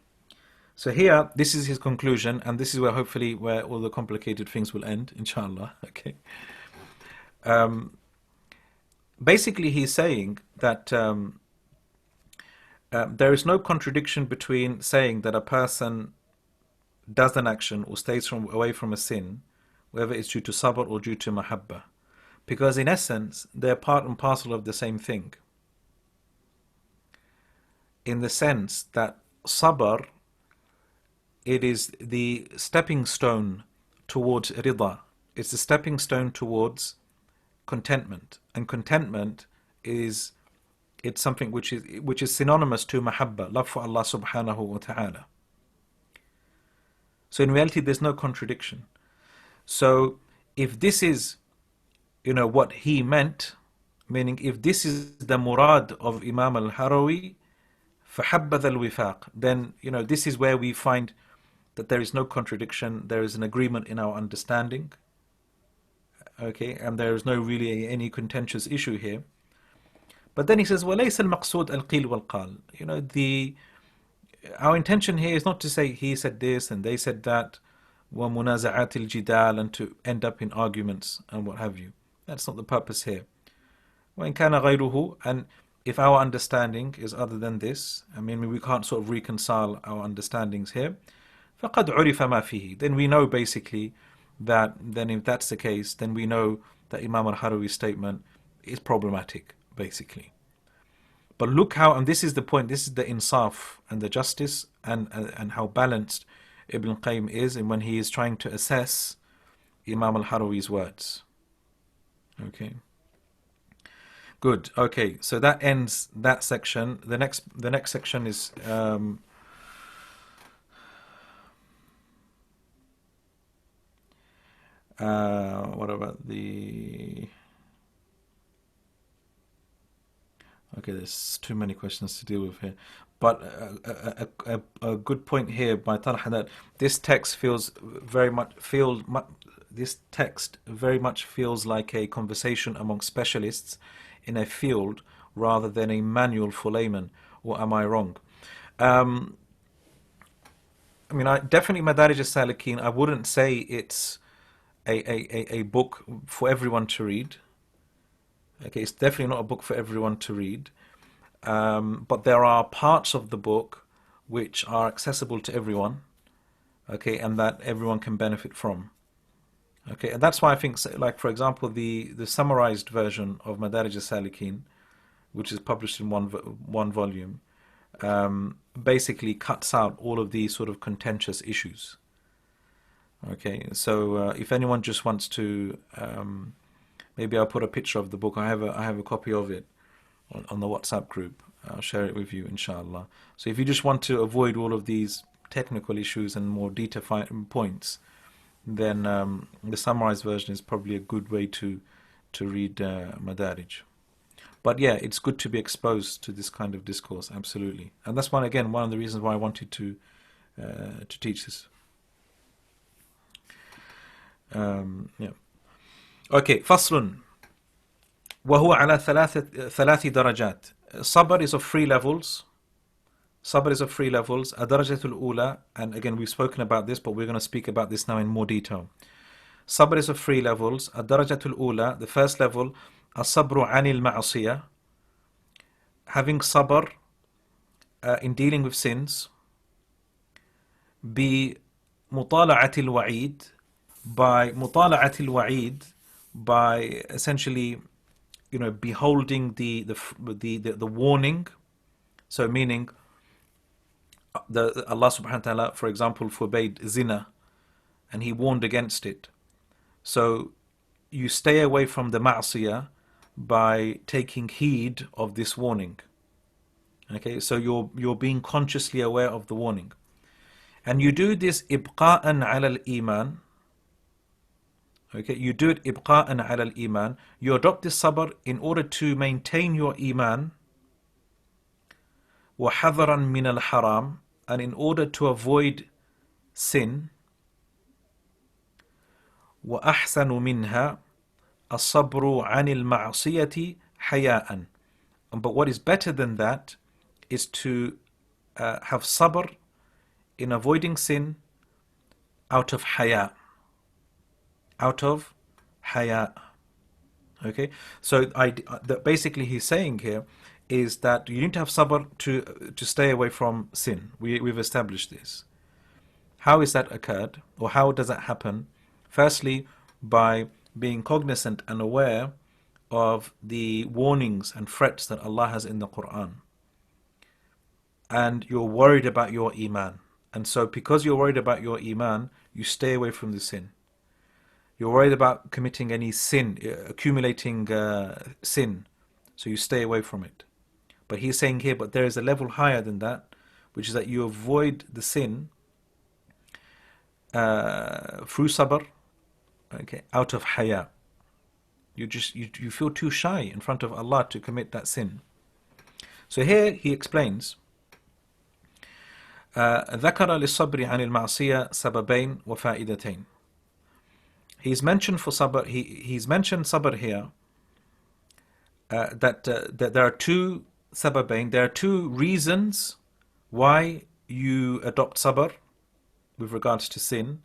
A: So here, this is his conclusion, and this is where hopefully all the complicated things will end, inshallah. Okay. Basically, he's saying that there is no contradiction between saying that a person does an action or stays away from a sin, whether it's due to sabr or due to mahabba, because in essence, they're part and parcel of the same thing. In the sense that sabr it is the stepping stone towards rida. It's the stepping stone towards contentment. And contentment is, it's something which is synonymous to mahabba, love for Allah subhanahu wa ta'ala. So in reality there's no contradiction. So if this is, what he meant, meaning if this is the murad of Imam al-Harawi, فَحَبَّذَ الْوِفَاقِ, then this is where we find that there is no contradiction, there is an agreement in our understanding, okay, and there is no really any contentious issue here. But then he says, وَلَيْسَ الْمَقْصُودَ الْقِيلُ وَالْقَالِ. Our intention here is not to say he said this and they said that, وَمُنَازَعَاتِ الْجِدَالِ, and to end up in arguments and what have you. That's not the purpose here. وَإِنْ كَانَ غَيْرُهُ, and if our understanding is other than this, I mean we can't sort of reconcile our understandings here, فَقَدْ عُرِفَ مَا فِيهِ, then we know basically that, then if that's the case, then we know that Imam al-Harawi's statement is problematic, basically. But look how, and this is the point, this is the insaf and the justice and how balanced Ibn Qayyim is, and when he is trying to assess Imam al-Harawi's words. Okay. Good. Okay. So that ends that section. The next section is what about the? Okay, there's too many questions to deal with here. But a good point here by Talha, that this text this text very much feels like a conversation among specialists in a field rather than a manual for laymen. Or am I wrong? I mean, definitely Madārij al Sālikīn, I wouldn't say it's a book for everyone to read. Okay, it's definitely not a book for everyone to read. But there are parts of the book which are accessible to everyone, okay, and that everyone can benefit from. Okay, and that's why I think, like for example, the summarized version of Madārij al Sālikīn, which is published in one volume, basically cuts out all of these sort of contentious issues. Okay, so if anyone just wants to, maybe I'll put a picture of the book. I have a copy of it on the WhatsApp group. I'll share it with you, inshallah. So if you just want to avoid all of these technical issues and more detailed points, then the summarized version is probably a good way to read Madārij. But yeah, it's good to be exposed to this kind of discourse, absolutely. And that's one of the reasons why I wanted to teach this. Yeah. Okay, فصل وهو على ثلاث درجات. Sabr is of three levels. Sabr is of three levels. الدرجة الأولى, and again we've spoken about this, but we're going to speak about this now in more detail. Sabr is of three levels. الدرجة الأولى, the first level, الصبر عن المعصية, having sabr in dealing with sins. بمطالعة الوعيد, by مطالعة الوعيد, by essentially beholding the warning. So meaning Allah subhanahu wa ta'ala, for example, forbade zina and he warned against it. So you stay away from the ma'asiyah by taking heed of this warning. Okay, so you're being consciously aware of the warning. And you do this ibqa'an ala al-iman. Okay, you do it ibqa'an ala al-iman. You adopt this sabr in order to maintain your iman. وَحَذَرًا مِنَ الْحَرَامِ, and in order to avoid sin. وَأَحْسَنُ مِنْهَا الصَّبْرُ عَنِ الْمَعْصِيَةِ حَيَاءً. But what is better than that is to have sabr in avoiding sin out of haya. Out of haya. Okay, so basically he's saying here is that you need to have sabr to stay away from sin. We've established this. How is that occurred, or how does that happen? Firstly, by being cognizant and aware of the warnings and threats that Allah has in the Quran, and you're worried about your iman, And so because you're worried about your iman, you stay away from the sin. You're worried about committing any sin, accumulating sin, so you stay away from it. But he's saying here, but there is a level higher than that, which is that you avoid the sin through sabr, okay, out of haya. You feel too shy in front of Allah to commit that sin. So here he explains, ذكر للصبر عن المعصية سببين وفائدتين. He's mentioned for sabr. He's mentioned sabr here. That there are two sababain. There are two reasons why you adopt sabr with regards to sin,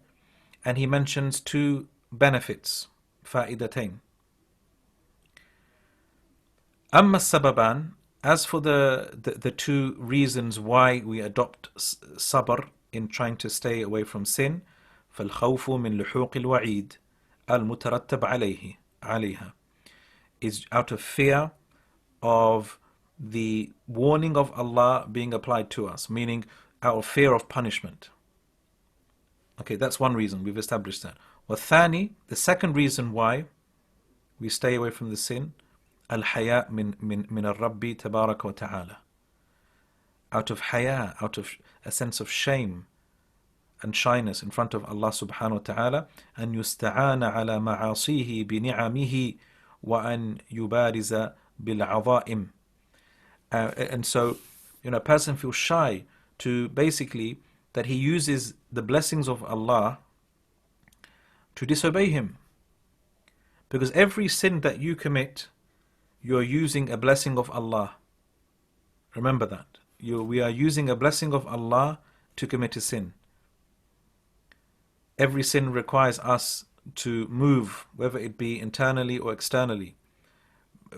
A: and he mentions two benefits, فائدتين. أما السببان, as for the two reasons why we adopt sabr in trying to stay away from sin, فالخوف من لحوق الوعيد المترتب عليها, is out of fear of the warning of Allah being applied to us, meaning out of fear of punishment. Okay, that's one reason, we've established that. والثاني, the second reason why we stay away from the sin, الحياء من الرب تبارك وتعالى, out of haya, out of a sense of shame and shyness in front of Allah subhanahu wa ta'ala, أن يستعان على معاصيه بنعمه وأن يبارز بالعظائم. And so, a person feels shy to basically that he uses the blessings of Allah to disobey Him. Because every sin that you commit, you're using a blessing of Allah. Remember that. We are using a blessing of Allah to commit a sin. Every sin requires us to move, whether it be internally or externally,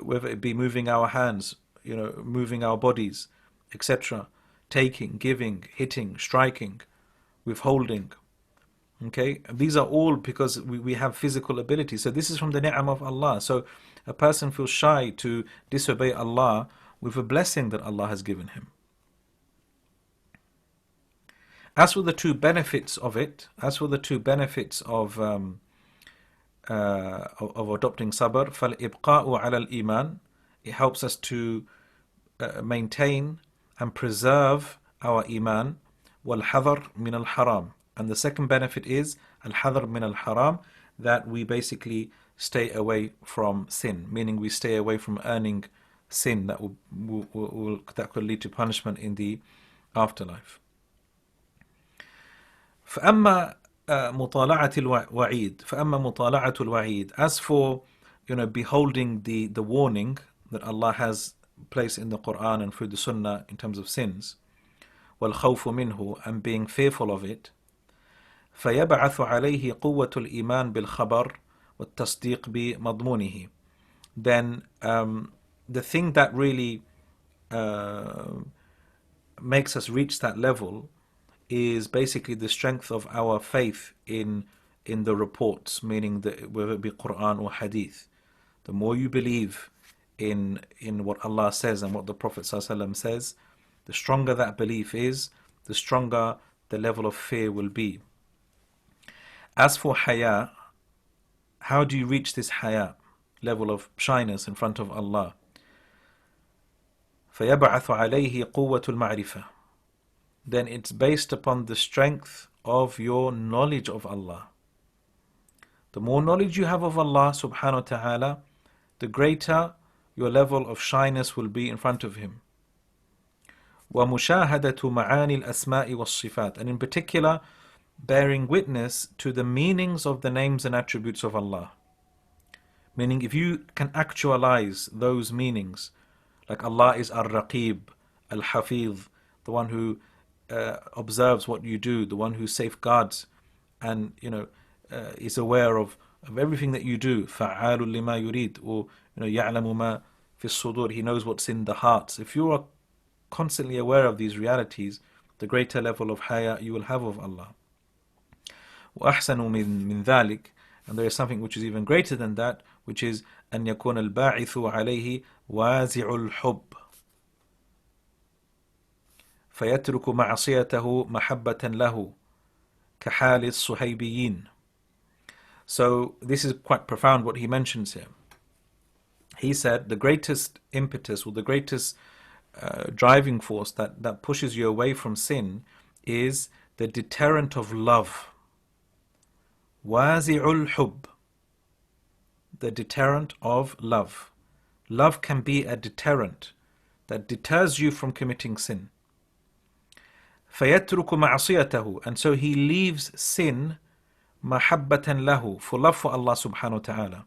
A: whether it be moving our hands, moving our bodies, etc., taking, giving, hitting, striking, withholding. Okay, these are all because we have physical ability. So this is from the ni'am of Allah. So a person feels shy to disobey Allah with a blessing that Allah has given him. As for the two benefits of it, of adopting sabr, فَالْإِبْقَاءُ عَلَى الْإِيمَانِ, it helps us to maintain and preserve our iman, وَالْحَذَرْ مِنَ الْحَرَامِ. And the second benefit is al-hadr min al-haram, that we basically stay away from sin, meaning we stay away from earning sin that that could lead to punishment in the afterlife. فأما مطالعة الوعيد, as for beholding the warning that Allah has placed in the Quran and through the Sunnah in terms of sins, والخوف منه, and being fearful of it, فيبعث عليه قوة الإيمان بالخبر والتصديق بمضمونه. Then the thing that really makes us reach that level is basically the strength of our faith in the reports, meaning whether it be Quran or Hadith. The more you believe in what Allah says and what the Prophet ﷺ says, the stronger that belief is, the stronger the level of fear will be. As for haya, how do you reach this haya, level of shyness in front of Allah? فَيَبْعَثُ عَلَيْهِ قُوَّةُ الْمَعْرِفَةِ. Then it's based upon the strength of your knowledge of Allah. The more knowledge you have of Allah subhanahu wa ta'ala, the greater your level of shyness will be in front of Him. وَمُشَاهَدَةُ مَعَانِي الْأَسْمَاءِ وَالصِّفَاتِ. And in particular, bearing witness to the meanings of the names and attributes of Allah. Meaning, if you can actualize those meanings, like Allah is Ar-Raqib, Al-Hafiz, the one who observes what you do, the one who safeguards and is aware of everything that you do. فَعَالٌ لِمَا يُرِيد, or يَعْلَمُ مَا فِي الصُّدُورِ, He knows what's in the hearts. If you are constantly aware of these realities, the greater level of haya you will have of Allah. وَأَحْسَنُ مِنْ ذَلِكَ, and there is something which is even greater than that, which is أَنْ يَكُونَ الْبَاعِثُ عَلَيْهِ وَازِعُ الْحُبِّ. فيترك معصيته محبة له كحال الصهيبيين. So this is quite profound what he mentions here. He said the greatest impetus or the greatest driving force that pushes you away from sin is the deterrent of love. وازع الحب, the deterrent of love. Love can be a deterrent that deters you from committing sin. فيترك معصيته, and so he leaves sin محبة له, for love for Allah subhanahu wa ta'ala.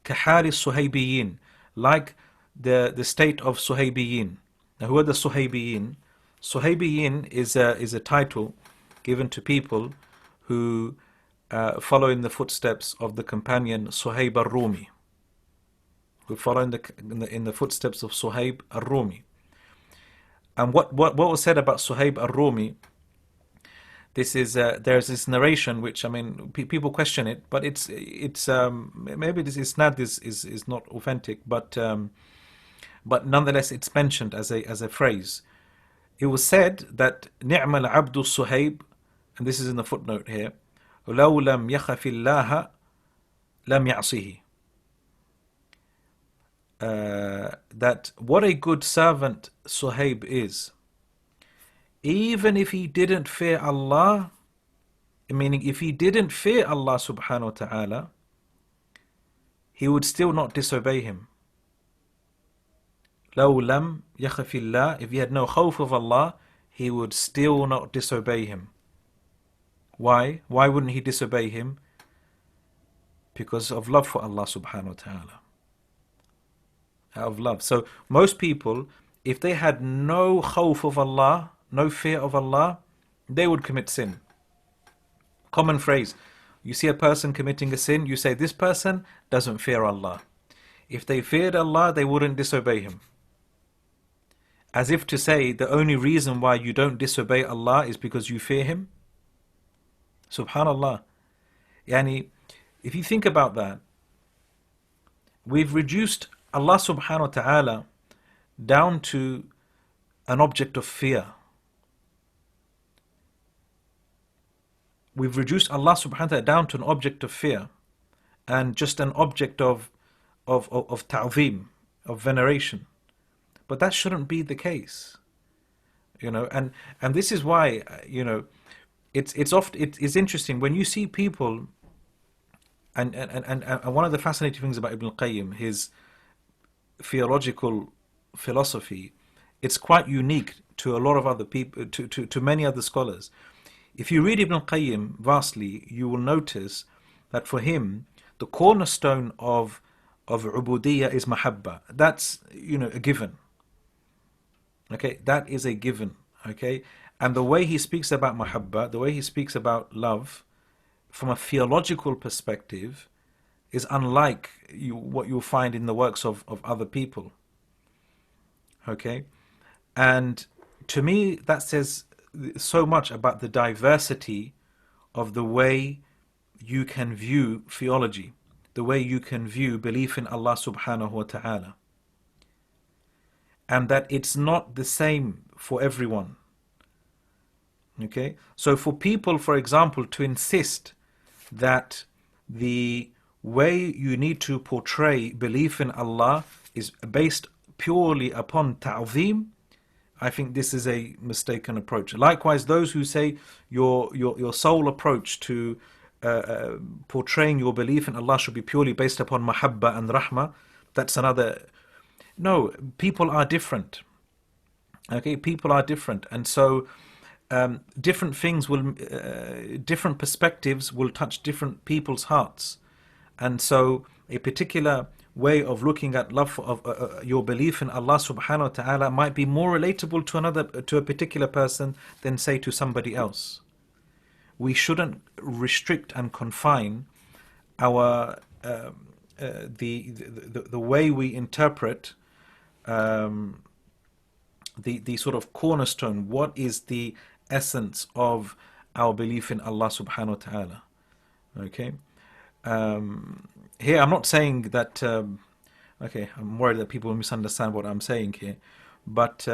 A: كحال الصهيبيين, like the state of Suhaybiyin. Now who are the Suhaybiyin? Suhaybiyin is a title given to people who follow in the footsteps of the companion Suhayb al-Rumi, who follow in the footsteps of Suhayb al-Rumi. And what was said about Suhayb al-Rumi, this is there's this narration which, I mean, people question it, but it's maybe this isnad is not authentic, but nonetheless it's mentioned as a phrase. It was said that نعم العبد الصهيب, and this is in the footnote here, لو لم يخف الله لم يعصيه. That what a good servant Suhaib is, even if he didn't fear Allah, meaning if he didn't fear Allah subhanahu wa ta'ala, he would still not disobey him. لو لم يخف الله, if he had no khawf of Allah, he would still not disobey him. Why? Why wouldn't he disobey him? Because of love for Allah subhanahu wa ta'ala. Out of love. So most people, if they had no khawf of Allah, no fear of Allah, they would commit sin. Common phrase. You see a person committing a sin, you say this person doesn't fear Allah. If they feared Allah, they wouldn't disobey him. As if to say the only reason why you don't disobey Allah is because you fear him. Subhanallah. Yani, if you think about that, we've reduced Allah subhanahu wa ta'ala down to an object of fear. We've reduced Allah subhanahu wa ta'ala down to an object of fear and just an object of ta'zim, of veneration. But that shouldn't be the case. You know, and this is why, you know, it's interesting when you see people, and one of the fascinating things about Ibn Qayyim, his theological philosophy, it's quite unique to a lot of other people, to many other scholars. If you read Ibn Qayyim vastly, you will notice that for him, the cornerstone of ubudiyya is mahabba. That's, you know, a given. Okay, that is a given. Okay, and the way he speaks about mahabba, the way he speaks about love, from a theological perspective, is unlike what you'll find in the works of other people. Okay, and to me that says so much about the diversity of the way you can view theology, the way you can view belief in Allah subhanahu wa ta'ala, and that it's not the same for everyone. Okay, so for people, for example, to insist that the way you need to portray belief in Allah is based purely upon ta'zim, I think this is a mistaken approach. Likewise, those who say your sole approach to portraying your belief in Allah should be purely based upon mahabba and rahmah, that's another. No, people are different. Okay, people are different, and so different things will, different perspectives will touch different people's hearts, and so a particular way of looking at love of your belief in Allah subhanahu wa ta'ala might be more relatable to a particular person than, say, to somebody else. We shouldn't restrict and confine our the way we interpret the sort of cornerstone. What is the essence of our belief in Allah subhanahu wa ta'ala? Okay. Here I'm not saying that okay, I'm worried that people will misunderstand what I'm saying here, but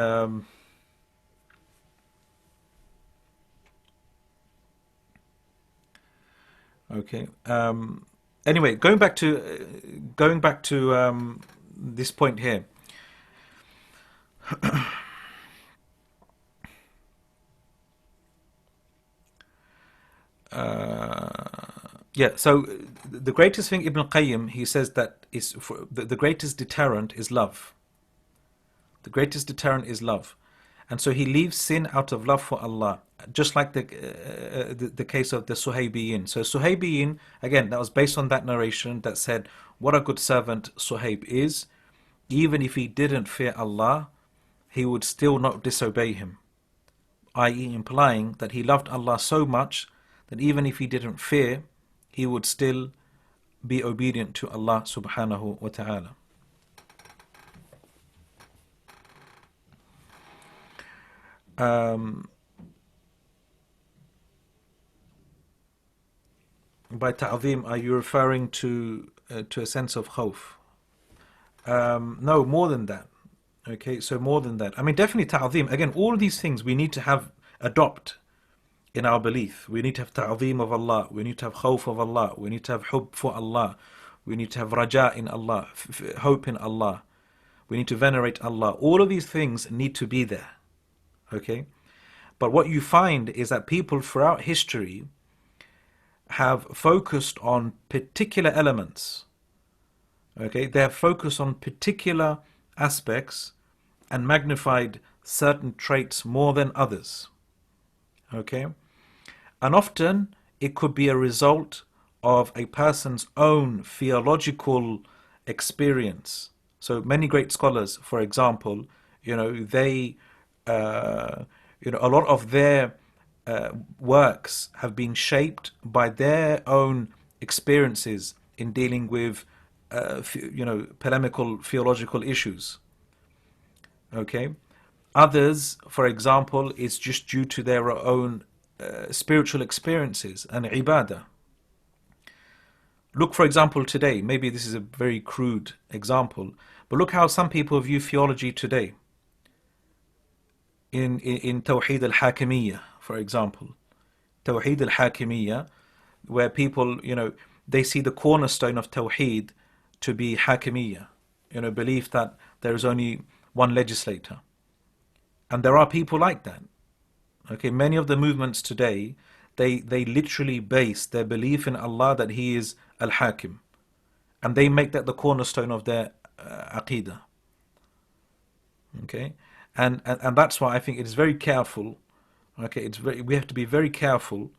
A: Okay. Anyway, going back to this point here. Yeah, so the greatest thing, Ibn Qayyim, he says that is the greatest deterrent is love. The greatest deterrent is love. And so he leaves sin out of love for Allah, just like the case of the Suhaybiyin. So Suhaybiyin, again, that was based on that narration that said, what a good servant Suhayb is. Even if he didn't fear Allah, he would still not disobey him, i.e. implying that he loved Allah so much that even if he didn't fear, he would still be obedient to Allah subhanahu wa ta'ala. By ta'zim, are you referring to a sense of khawf? No, more than that. Okay, so more than that. I mean, definitely ta'zim. Again, all these things we need to adopt in our belief. We need to have ta'zim of Allah. We need to have khawf of Allah. We need to have hub for Allah. We need to have raja in Allah, hope in Allah. We need to venerate Allah. All of these things need to be there. Okay? But what you find is that people throughout history have focused on particular elements. Okay? They have focused on particular aspects and magnified certain traits more than others. Okay? And often it could be a result of a person's own theological experience. So many great scholars, for example, they, a lot of their works have been shaped by their own experiences in dealing with, polemical theological issues. Okay? Others, for example, it's just due to their own spiritual experiences and ibadah. Look, for example, today, maybe this is a very crude example, but look how some people view theology today. In Tawheed al-Hakimiyyah, for example. Tawheed al-Hakimiyyah, where people, they see the cornerstone of Tawheed to be Hakimiyyah, belief that there is only one legislator. And there are people like that. Okay, many of the movements today, they literally base their belief in Allah that He is Al-Hakim. And they make that the cornerstone of their Aqidah. Okay? And that's why I think it is very careful. Okay, we have to be very careful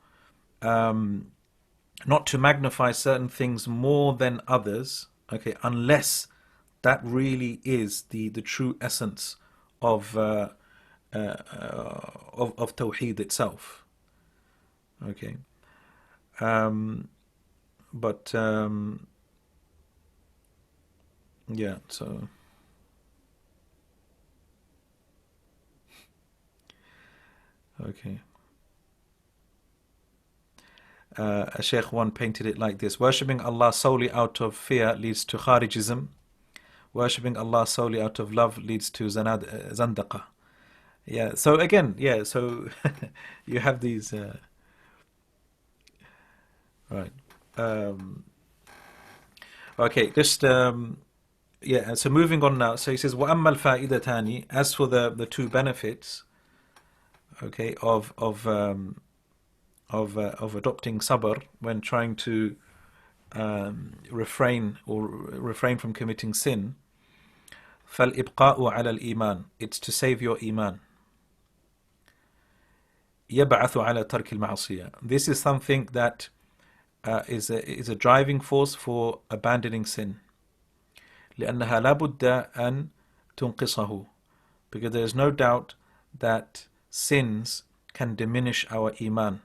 A: not to magnify certain things more than others. Okay, unless that really is the true essence of Tawheed itself. Okay, but yeah. So okay. A Sheikh one painted it like this: worshipping Allah solely out of fear leads to Kharijism. Worshipping Allah solely out of love leads to Zandaqa. Yeah, so again, yeah, so you have these, right. Okay, just, yeah, so moving on now. So he says, وَأَمَّا الْفَائِدَتَانِ, as for the two benefits, okay, of adopting sabr when trying to refrain from committing sin, فَالْإِبْقَاءُ عَلَى الْإِيمَانِ, it's to save your iman. يَبْعَثُ عَلَى تَرْكِ الْمَعْصِيَةِ, this is something that is a driving force for abandoning sin. لأنها لا بد أن تنقصه, because there is no doubt that sins can diminish our iman.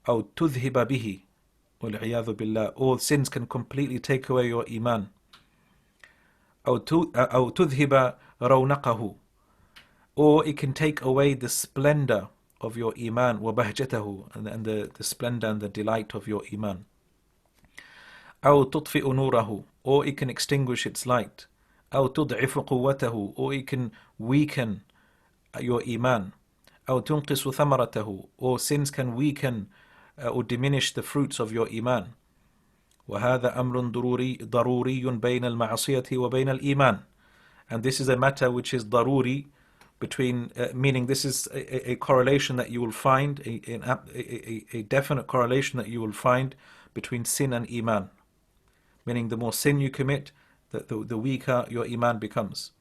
A: أو تذهب به والعياذ بالله, or sins can completely take away your iman. أو تذهب رونقه, or it can take away the splendor of your iman, وبهجته, and the splendor and the delight of your iman. أو تطفئ نوره, or it can extinguish its light. أو تضعف قوته, or it can weaken your iman. أو تنقص ثمرته, or sins can weaken or diminish the fruits of your iman. وهذا أمر ضروري بين المعصية وبين الإيمان. And this is a matter which is daruri, between, meaning this is a correlation that you will find, a definite correlation that you will find between sin and iman. Meaning the more sin you commit, the weaker your iman becomes.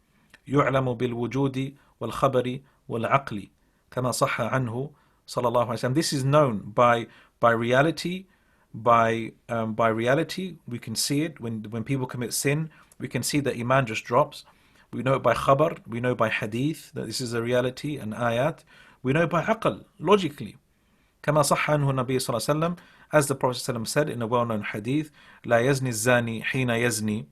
A: يعلم بالوجود والخبر والعقل كما صح عنه صلى الله عليه وسلم. This is known by reality. By reality, we can see it. When people commit sin, we can see that iman just drops. We know it by khabar, we know by hadith that this is a reality, and ayat. We know by aql, logically. كما صح عنه النبي صلى الله عليه وسلم, as the Prophet ﷺ said in a well-known hadith, لا يزني الزاني حين يزني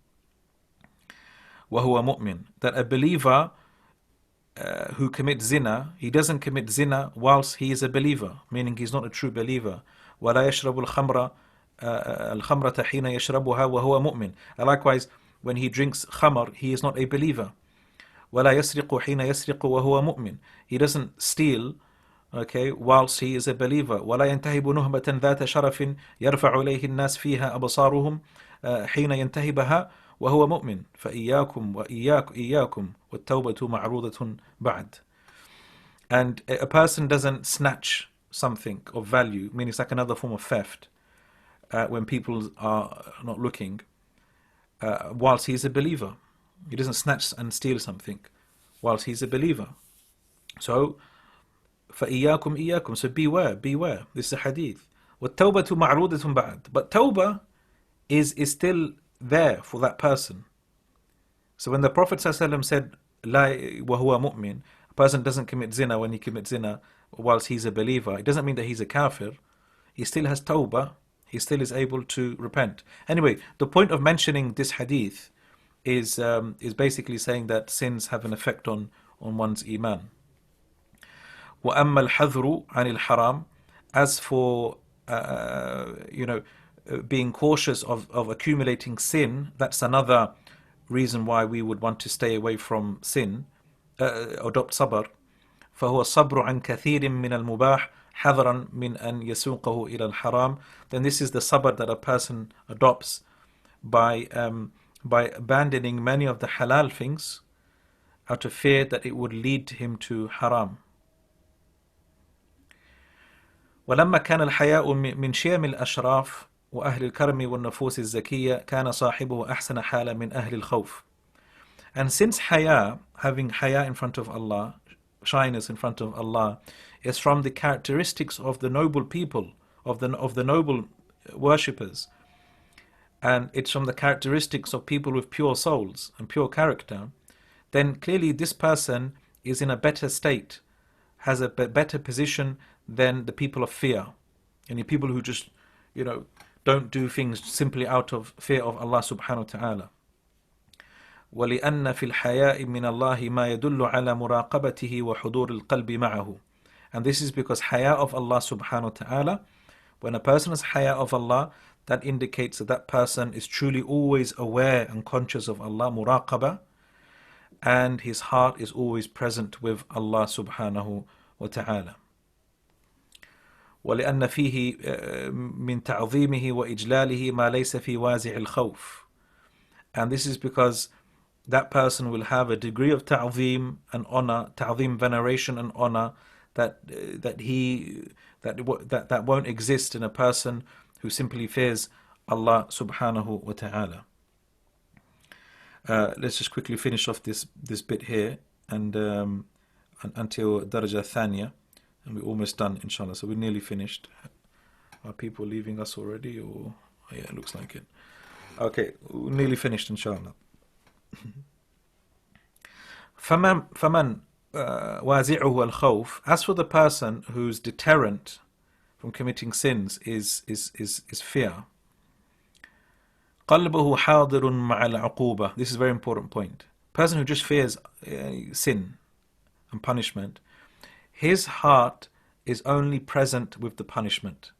A: وهو مؤمن. That a believer who commits zina, he doesn't commit zina whilst he is a believer, meaning he's not a true believer. ولا يشرب الخمرة حين يشربها وهو مؤمن. And likewise, when he drinks khamr, he is not a believer. ولا يسرق حين يسرق وهو مؤمن. He doesn't steal, okay, whilst he is a believer. ولا ينتهب نهبة ذات شرف يرفع إليه الناس فيها أبصارهم حين ينتهبها وهو مؤمن. فإياكم إياكم والتوبة معروضة بعد. And a person doesn't snatch something of value, meaning it's like another form of theft, when people are not looking, whilst he is a believer. He doesn't snatch and steal something whilst he's a believer. So, فَإِيَّاكُمْ إِيَّاكُمْ. So beware. This is a hadith. وَالتَّوْبَةُ مَعْرُودَةٌ بَعْدٍ. But tawbah is still there for that person. So when the Prophet ﷺ said, لَا وَهُوَ مُؤْمِن, a person doesn't commit zina when he commits zina whilst he's a believer, it doesn't mean that he's a kafir. He still has tawbah. He still is able to repent. Anyway, the point of mentioning this hadith is basically saying that sins have an effect on one's iman. وَأَمَّا الْحَذْرُ عَنِ الْحَرَامِ. As for being cautious of accumulating sin, that's another reason why we would want to stay away from sin. Adopt sabr. فهو الصبر عن كثير من المباح حذرا من أن يسوقه إلى الحرام. Then this is the sabr that a person adopts by abandoning many of the halal things out of fear that it would lead him to haram. ولما كان الحياء من شيم الأشراف وأهل الكرم والنفوس الزكية كان صاحبه أحسن حالة من أهل الخوف. And since having haya in front of Allah, shyness in front of Allah, is from the characteristics of the noble people, of the noble worshippers, and it's from the characteristics of people with pure souls and pure character, then clearly this person is in a better state, has a better position than the people of fear, and the people who just, don't do things simply out of fear of Allah subhanahu wa ta'ala. وَلِأَنَّ فِي الْحَيَاءِ مِنَ اللَّهِ مَا يَدُلُّ عَلَى مُرَاقَبَتِهِ وَحُضُورِ الْقَلْبِ مَعَهُ. And this is because haya of Allah subhanahu wa ta'ala, when a person has haya of Allah, that indicates that that person is truly always aware and conscious of Allah, muraqaba, and his heart is always present with Allah subhanahu wa ta'ala. وَلِأَنَّ فِيهِ مِن تَعْظِيمِهِ وَإِجْلَالِهِ مَا لَيْسَ فِي وَازِعِ الْخَوْفِ. And this is because that person will have a degree of ta'zim and honor, ta'zim, veneration and honor, that won't exist in a person who simply fears Allah subhanahu wa ta'ala. Let's just quickly finish off this bit here and until daraja thaniya, and we're almost done inshallah. So we're nearly finished. Are people leaving us already, or yeah, it looks like it. Okay, we're nearly finished inshallah. فمن وازعه الخوف. As for the person whose deterrent from committing sins is fear. قلبه حاضر مع العقوبة. This is a very important point. Person who just fears sin and punishment, his heart is only present with the punishment.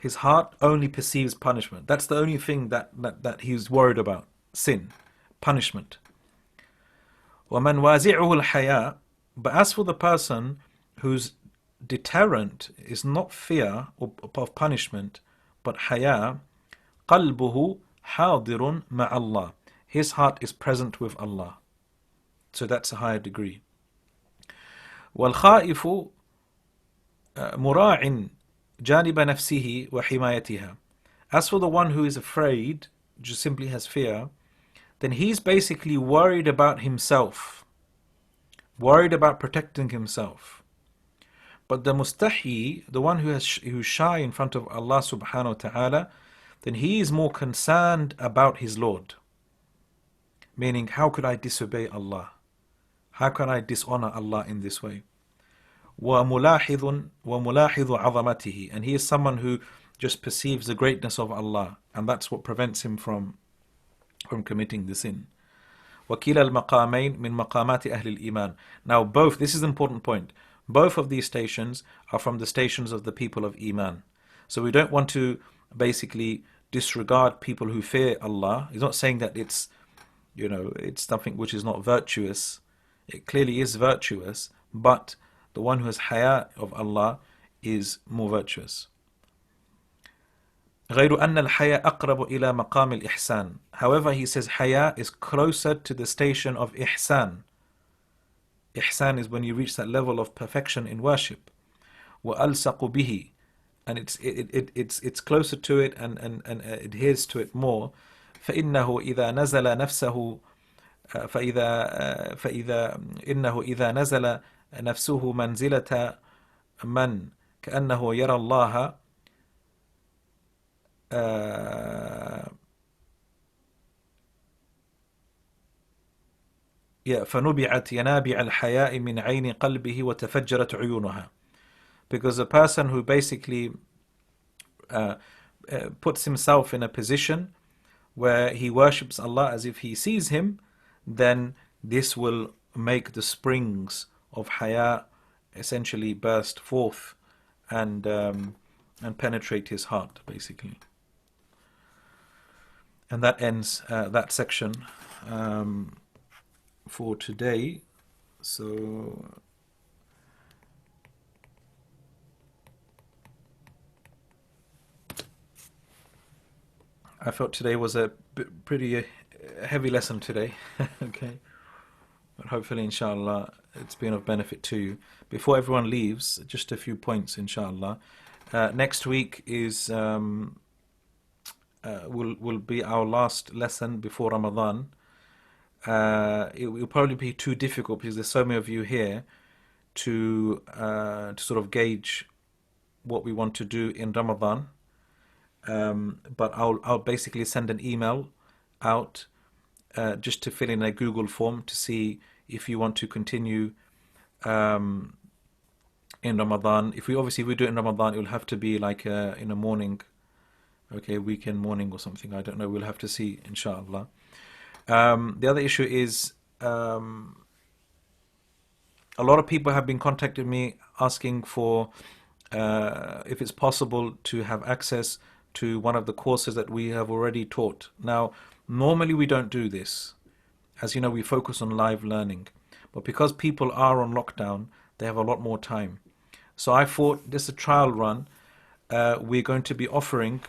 A: His heart only perceives punishment. That's the only thing that he's worried about. Sin, punishment. وَمَنْ وَازِعُهُ الْحَيَاء. But as for the person whose deterrent is not fear of punishment, but haya. قلبه حاضر مع الله. His heart is present with Allah. So that's a higher degree. والخائف مراع جانب نفسه وحمايتها. As for the one who is afraid, just simply has fear, then he's basically worried about himself, worried about protecting himself. But the mustahi, the one who's shy in front of Allah subhanahu wa ta'ala, then he is more concerned about his Lord. Meaning, how could I disobey Allah? How can I dishonor Allah in this way? وَمُلَاحِظٌ عَظَمَتِهِ. And he is someone who just perceives the greatness of Allah, and that's what prevents him from committing the sin. وَكِلَا الْمَقَامَيْن مِنْ مَقَامَاتِ أَهْلِ الْإِيمَانِ. Now both, this is an important point, both of these stations are from the stations of the people of Iman. So we don't want to basically disregard people who fear Allah. He's not saying that it's, it's something which is not virtuous. It clearly is virtuous, but the one who has haya of Allah is more virtuous. غير أن الحياء أقرب إلى مقام الإحسان. However, he says haya is closer to the station of ihsan. Ihsan is when you reach that level of perfection in worship. وألصق به, and it's closer to it and adheres to it more. فإنه إذا نزل نفسه إنه إذا نزل نفسه منزلة من كأنه يرى الله فنبعت ينابع الحياء من عين قلبه وتفجرت عيونها. Because a person who basically puts himself in a position where he worships Allah as if he sees him, then this will make the springs of haya essentially burst forth and penetrate his heart, basically. And that ends that section for today. So I felt today was a pretty heavy lesson today. Okay, but hopefully inshallah it's been of benefit to you. Before everyone leaves, just a few points inshallah. Next week is will be our last lesson before Ramadan. It will probably be too difficult because there's so many of you here to sort of gauge what we want to do in Ramadan. But I'll basically send an email out just to fill in a Google form to see if you want to continue in Ramadan. If we do it in Ramadan, it will have to be like in a morning, okay, weekend morning or something. I don't know. We'll have to see, inshallah. The other issue is a lot of people have been contacting me asking for if it's possible to have access to one of the courses that we have already taught. Now, normally we don't do this. As you know, we focus on live learning. But because people are on lockdown, they have a lot more time. So I thought, this is a trial run. We're going to be offering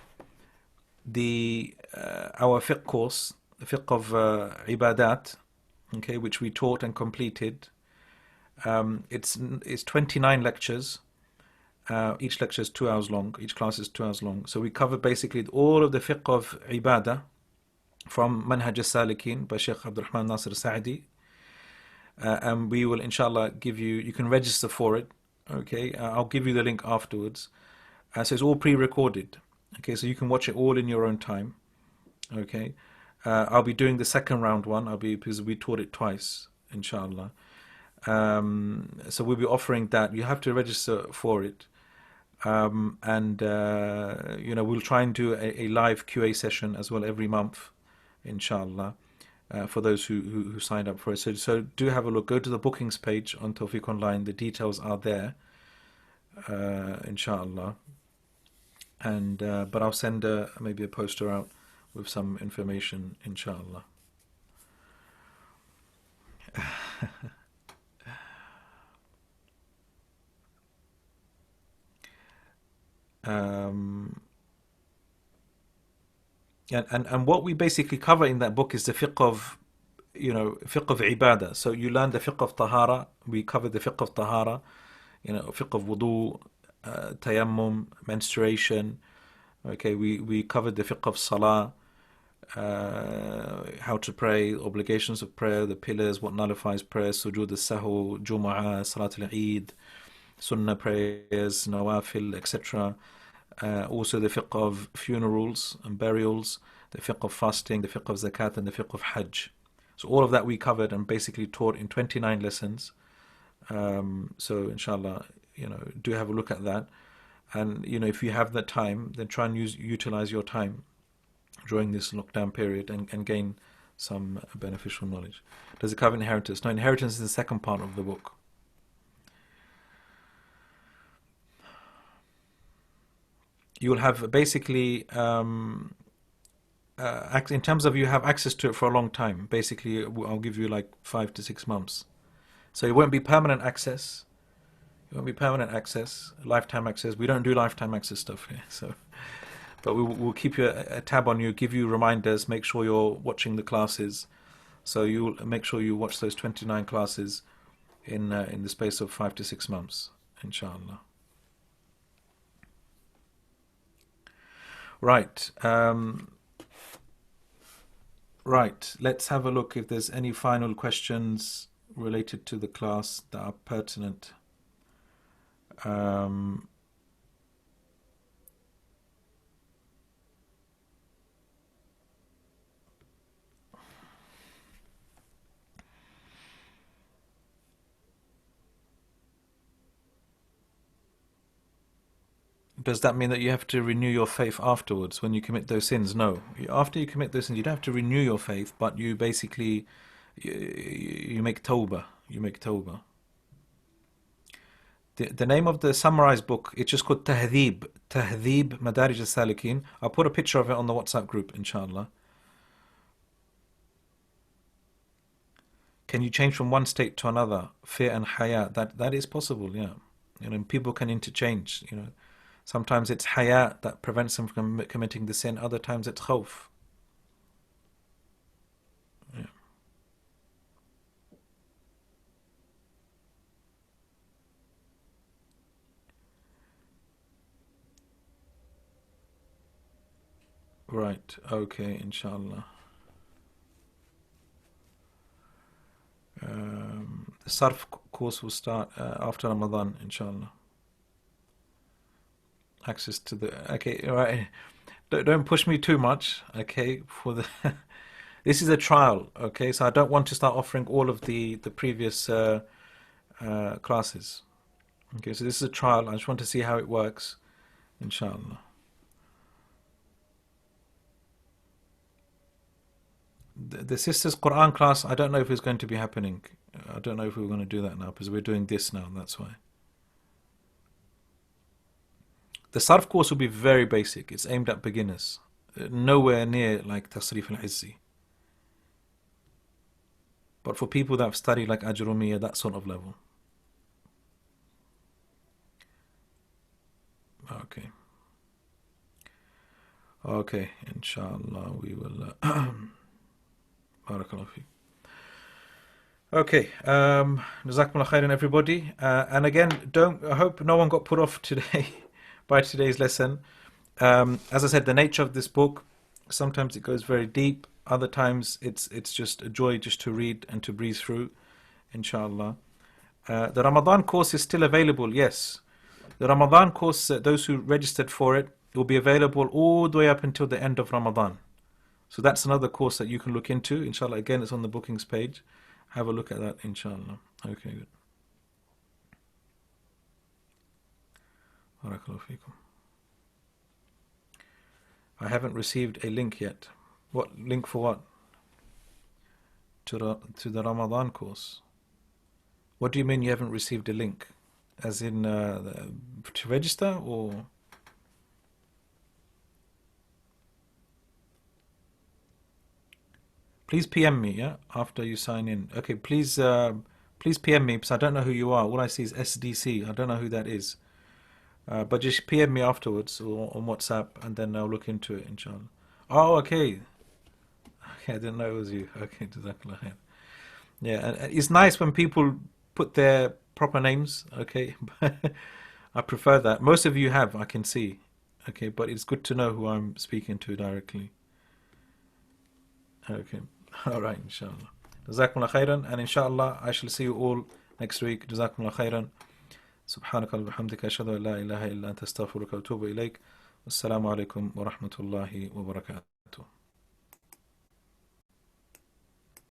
A: our fiqh course, the fiqh of ibadat, okay, which we taught and completed. It's 29 lectures. Each lecture is 2 hours long. Each class is 2 hours long. So we cover basically all of the fiqh of ibadah from Madārij al Sālikīn by Sheikh Abdul Rahman Nasir Sa'di. And we will inshallah give you can register for it. Okay, I'll give you the link afterwards. So it's all pre-recorded. Okay, so you can watch it all in your own time. Okay, I'll be doing the second round one. Because we taught it twice, inshallah. So we'll be offering that. You have to register for it. And we'll try and do a live QA session as well every month, inshallah, for those who signed up for it. So do have a look. Go to the bookings page on Tawfiq Online. The details are there, inshallah. And but I'll send maybe a poster out with some information, inshallah. Um, and what we basically cover in that book is the fiqh of, fiqh of ibadah. So you learn the fiqh of tahara. We cover the fiqh of tahara, fiqh of wudu, tayammum, menstruation. Okay, we covered the fiqh of salah, how to pray, obligations of prayer, the pillars, what nullifies prayer, sujood al-sahu, jumu'ah, salat al-eid, sunnah prayers, nawafil, etc. Also the fiqh of funerals and burials, the fiqh of fasting, the fiqh of zakat, and the fiqh of hajj. So all of that we covered and basically taught in 29 lessons. So inshallah, do have a look at that. And if you have that time, then try and utilize your time during this lockdown period and gain some beneficial knowledge. Does it cover inheritance? No, inheritance is the second part of the book. You will have basically, in terms of you have access to it for a long time. Basically, I'll give you like 5 to 6 months. So it won't be permanent access. It won't be permanent access, lifetime access. We don't do lifetime access stuff here. So, but we'll keep you a tab on you, give you reminders, make sure you're watching the classes. So you'll make sure you watch those 29 classes in the space of 5 to 6 months, inshallah. Right. Right. Let's have a look if there's any final questions related to the class that are pertinent. Does that mean that you have to renew your faith afterwards when you commit those sins? No. After you commit those sins, you don't have to renew your faith, but you basically you make tawbah. You make tawbah. The name of the summarized book, it's just called Tahdhib Madārij al Sālikīn. I'll put a picture of it on the WhatsApp group, inshallah. Can you change from one state to another? Fear and haya. That is possible, yeah. People can interchange, Sometimes it's haya that prevents them from committing the sin. Other times it's khawf. Yeah. Right. Okay. Inshallah. The Sarf course will start after Ramadan, inshallah. Access to the... Okay, all right. Don't push me too much, okay, for the... This is a trial, okay, so I don't want to start offering all of the previous classes. Okay, so this is a trial. I just want to see how it works, inshallah. The sisters' Quran class, I don't know if it's going to be happening. I don't know if we're going to do that now because we're doing this now, that's why. The Sarf course will be very basic. It's aimed at beginners. Nowhere near like Tasrif al-Izzi. But for people that have studied like Ajrumiyya, that sort of level. Okay. Okay, inshallah we will... Barakallahu feek. Okay, Jazakumullah khairan everybody. And again, I hope no one got put off today by today's lesson. As I said, the nature of this book, sometimes it goes very deep, other times it's just a joy just to read and to breeze through, inshallah. The Ramadan course is still available, yes. The Ramadan course, those who registered for it, will be available all the way up until the end of Ramadan. So that's another course that you can look into, inshallah. Again, it's on the bookings page. Have a look at that, inshallah. Okay, good. Barakallahu feekum. I haven't received a link yet. What link for what? To the Ramadan course. What do you mean you haven't received a link? As in to register or? Please PM me, yeah, after you sign in. Okay, please PM me because I don't know who you are. All I see is SDC. I don't know who that is. But just PM me afterwards or on WhatsApp, and then I'll look into it, inshallah. Oh, okay. Okay, I didn't know it was you. Okay, Jazakallah khair. Yeah, and it's nice when people put their proper names, okay? I prefer that. Most of you have, I can see. Okay, but it's good to know who I'm speaking to directly. Okay. All right, inshallah. Jazakumullah khairan, and inshallah I shall see you all next week. Jazakumullah khairan. سبحانك اللهم وبحمدك أشهد أن لا إله إلا أنت أستغفرك وأتوب إليك. والسلام عليكم ورحمة الله وبركاته.